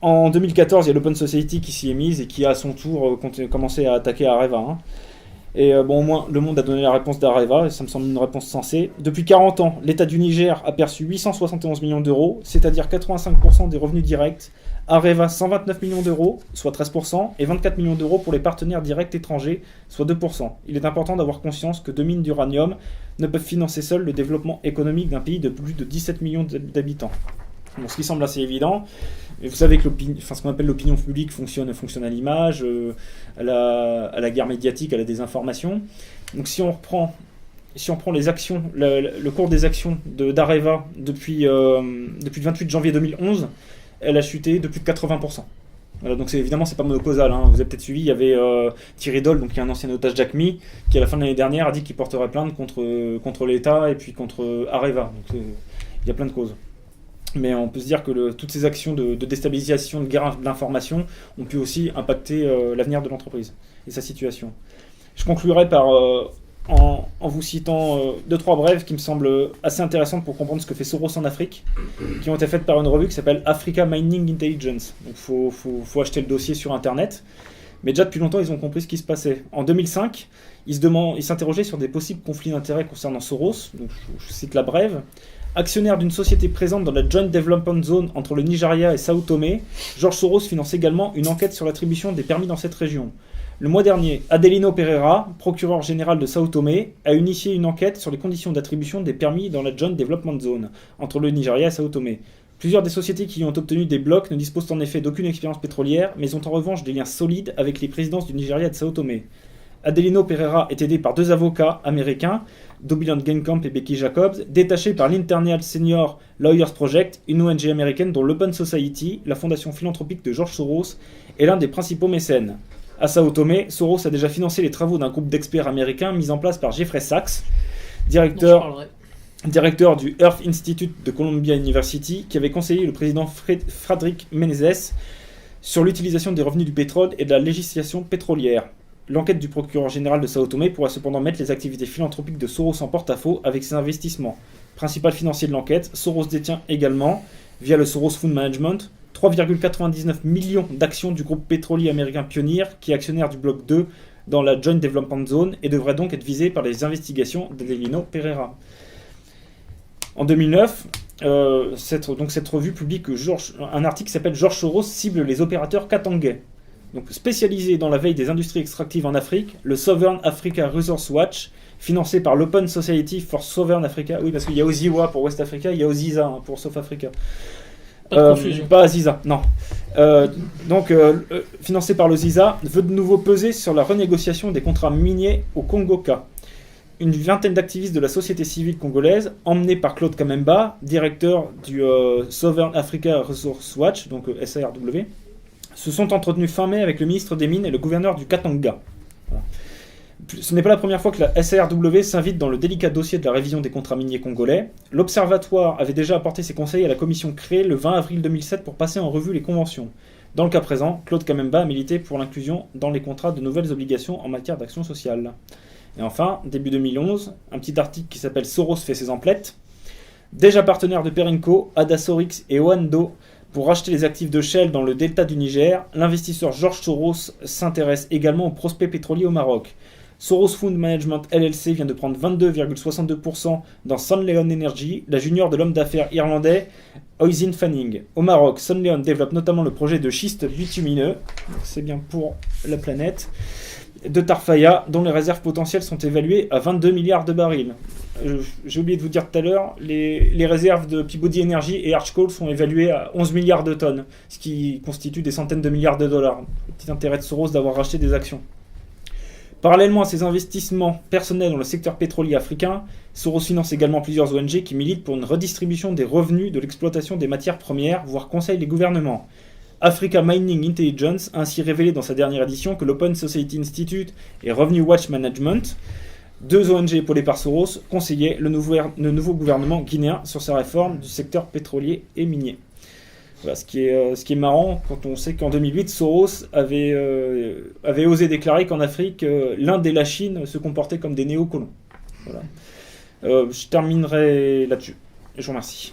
En 2014, il y a l'Open Society qui s'y est mise et qui a à son tour commencé à attaquer Areva. Hein. Et au moins, le monde a donné la réponse d'Areva, et ça me semble une réponse sensée. Depuis 40 ans, l'État du Niger a perçu 871 millions d'euros, c'est-à-dire 85% des revenus directs. Areva, 129 millions d'euros, soit 13%, et 24 millions d'euros pour les partenaires directs étrangers, soit 2%. Il est important d'avoir conscience que 2 mines d'uranium ne peuvent financer seules le développement économique d'un pays de plus de 17 millions d'habitants. Bon, ce qui semble assez évident. Et vous savez que ce qu'on appelle l'opinion publique fonctionne à l'image, à la guerre médiatique, à la désinformation. Donc si on reprend les actions, le cours des actions d'Areva depuis le 28 janvier 2011, elle a chuté de plus de 80%. Voilà, donc évidemment c'est pas monocausal, hein. Vous avez peut-être suivi, il y avait Thierry Doll, donc qui est un ancien otage Jack-Me, qui à la fin de l'année dernière a dit qu'il porterait plainte contre l'État et puis contre Areva. Donc il y a plein de causes. Mais on peut se dire que toutes ces actions de déstabilisation, de guerre d'information ont pu aussi impacter l'avenir de l'entreprise et sa situation. Je conclurai en vous citant 2-3 brèves qui me semblent assez intéressantes pour comprendre ce que fait Soros en Afrique, qui ont été faites par une revue qui s'appelle Africa Mining Intelligence. Donc faut acheter le dossier sur Internet. Mais déjà depuis longtemps, ils ont compris ce qui se passait. En 2005, ils s'interrogeaient sur des possibles conflits d'intérêts concernant Soros. Donc, je cite la brève. Actionnaire d'une société présente dans la Joint Development Zone entre le Nigeria et Sao Tomé, George Soros finance également une enquête sur l'attribution des permis dans cette région. Le mois dernier, Adelino Pereira, procureur général de Sao Tomé, a initié une enquête sur les conditions d'attribution des permis dans la Joint Development Zone entre le Nigeria et Sao Tomé. Plusieurs des sociétés qui y ont obtenu des blocs ne disposent en effet d'aucune expérience pétrolière, mais ont en revanche des liens solides avec les présidences du Nigeria et de Sao Tomé. Adelino Pereira est aidé par 2 avocats américains, Dobiland Genkamp et Becky Jacobs, détachés par l'Internal Senior Lawyers Project, une ONG américaine dont l'Open Society, la fondation philanthropique de George Soros, est l'un des principaux mécènes. À Sao Tomé, Soros a déjà financé les travaux d'un groupe d'experts américains mis en place par Jeffrey Sachs, directeur directeur du Earth Institute de Columbia University, qui avait conseillé le président Frederick Menezes sur l'utilisation des revenus du pétrole et de la législation pétrolière. L'enquête du procureur général de Sao Tomé pourra cependant mettre les activités philanthropiques de Soros en porte-à-faux avec ses investissements. Principal financier de l'enquête, Soros détient également, via le Soros Fund Management, 3,99 millions d'actions du groupe pétrolier américain Pioneer, qui est actionnaire du bloc 2 dans la Joint Development Zone et devrait donc être visé par les investigations d'Adelino Pereira. En 2009, cette revue publie un article qui s'appelle « George Soros cible les opérateurs katangais ». Donc, spécialisé dans la veille des industries extractives en Afrique, le Southern Africa Resource Watch, financé par l'Open Society for Southern Africa, oui, parce qu'il y a Oziwa pour West Africa, il y a Oziza pour South Africa. Pas de confusion. Pas Aziza, non. Financé par l'Oziza, veut de nouveau peser sur la renégociation des contrats miniers au Congo-K. Une vingtaine d'activistes de la société civile congolaise, emmenés par Claude Kamemba, directeur du Southern Africa Resource Watch, donc SARW, se sont entretenus fin mai avec le ministre des Mines et le gouverneur du Katanga. Voilà. Ce n'est pas la première fois que la SARW s'invite dans le délicat dossier de la révision des contrats miniers congolais. L'Observatoire avait déjà apporté ses conseils à la commission créée le 20 avril 2007 pour passer en revue les conventions. Dans le cas présent, Claude Kamemba a milité pour l'inclusion dans les contrats de nouvelles obligations en matière d'action sociale. Et enfin, début 2011, un petit article qui s'appelle « Soros fait ses emplettes ». Déjà partenaire de Perenco, Adasorix et Oando pour racheter les actifs de Shell dans le delta du Niger, l'investisseur George Soros s'intéresse également aux prospects pétroliers au Maroc. Soros Fund Management LLC vient de prendre 22,62% dans Sunleon Energy, la junior de l'homme d'affaires irlandais Oisin Fanning. Au Maroc, Sunleon développe notamment le projet de schiste bitumineux, c'est bien pour la planète, de Tarfaya, dont les réserves potentielles sont évaluées à 22 milliards de barils. J'ai oublié de vous dire tout à l'heure, les réserves de Peabody Energy et Arch Coal sont évaluées à 11 milliards de tonnes, ce qui constitue des centaines de milliards de dollars. Le petit intérêt de Soros d'avoir racheté des actions. Parallèlement à ses investissements personnels dans le secteur pétrolier africain, Soros finance également plusieurs ONG qui militent pour une redistribution des revenus de l'exploitation des matières premières, voire conseillent les gouvernements. Africa Mining Intelligence a ainsi révélé dans sa dernière édition que l'Open Society Institute et Revenue Watch Management, deux ONG épaulées par Soros, conseillaient le nouveau gouvernement guinéen sur sa réforme du secteur pétrolier et minier. Voilà, ce qui est marrant quand on sait qu'en 2008, Soros avait osé déclarer qu'en Afrique, l'Inde et la Chine se comportaient comme des néocolons. Voilà. Je terminerai là-dessus. Je vous remercie.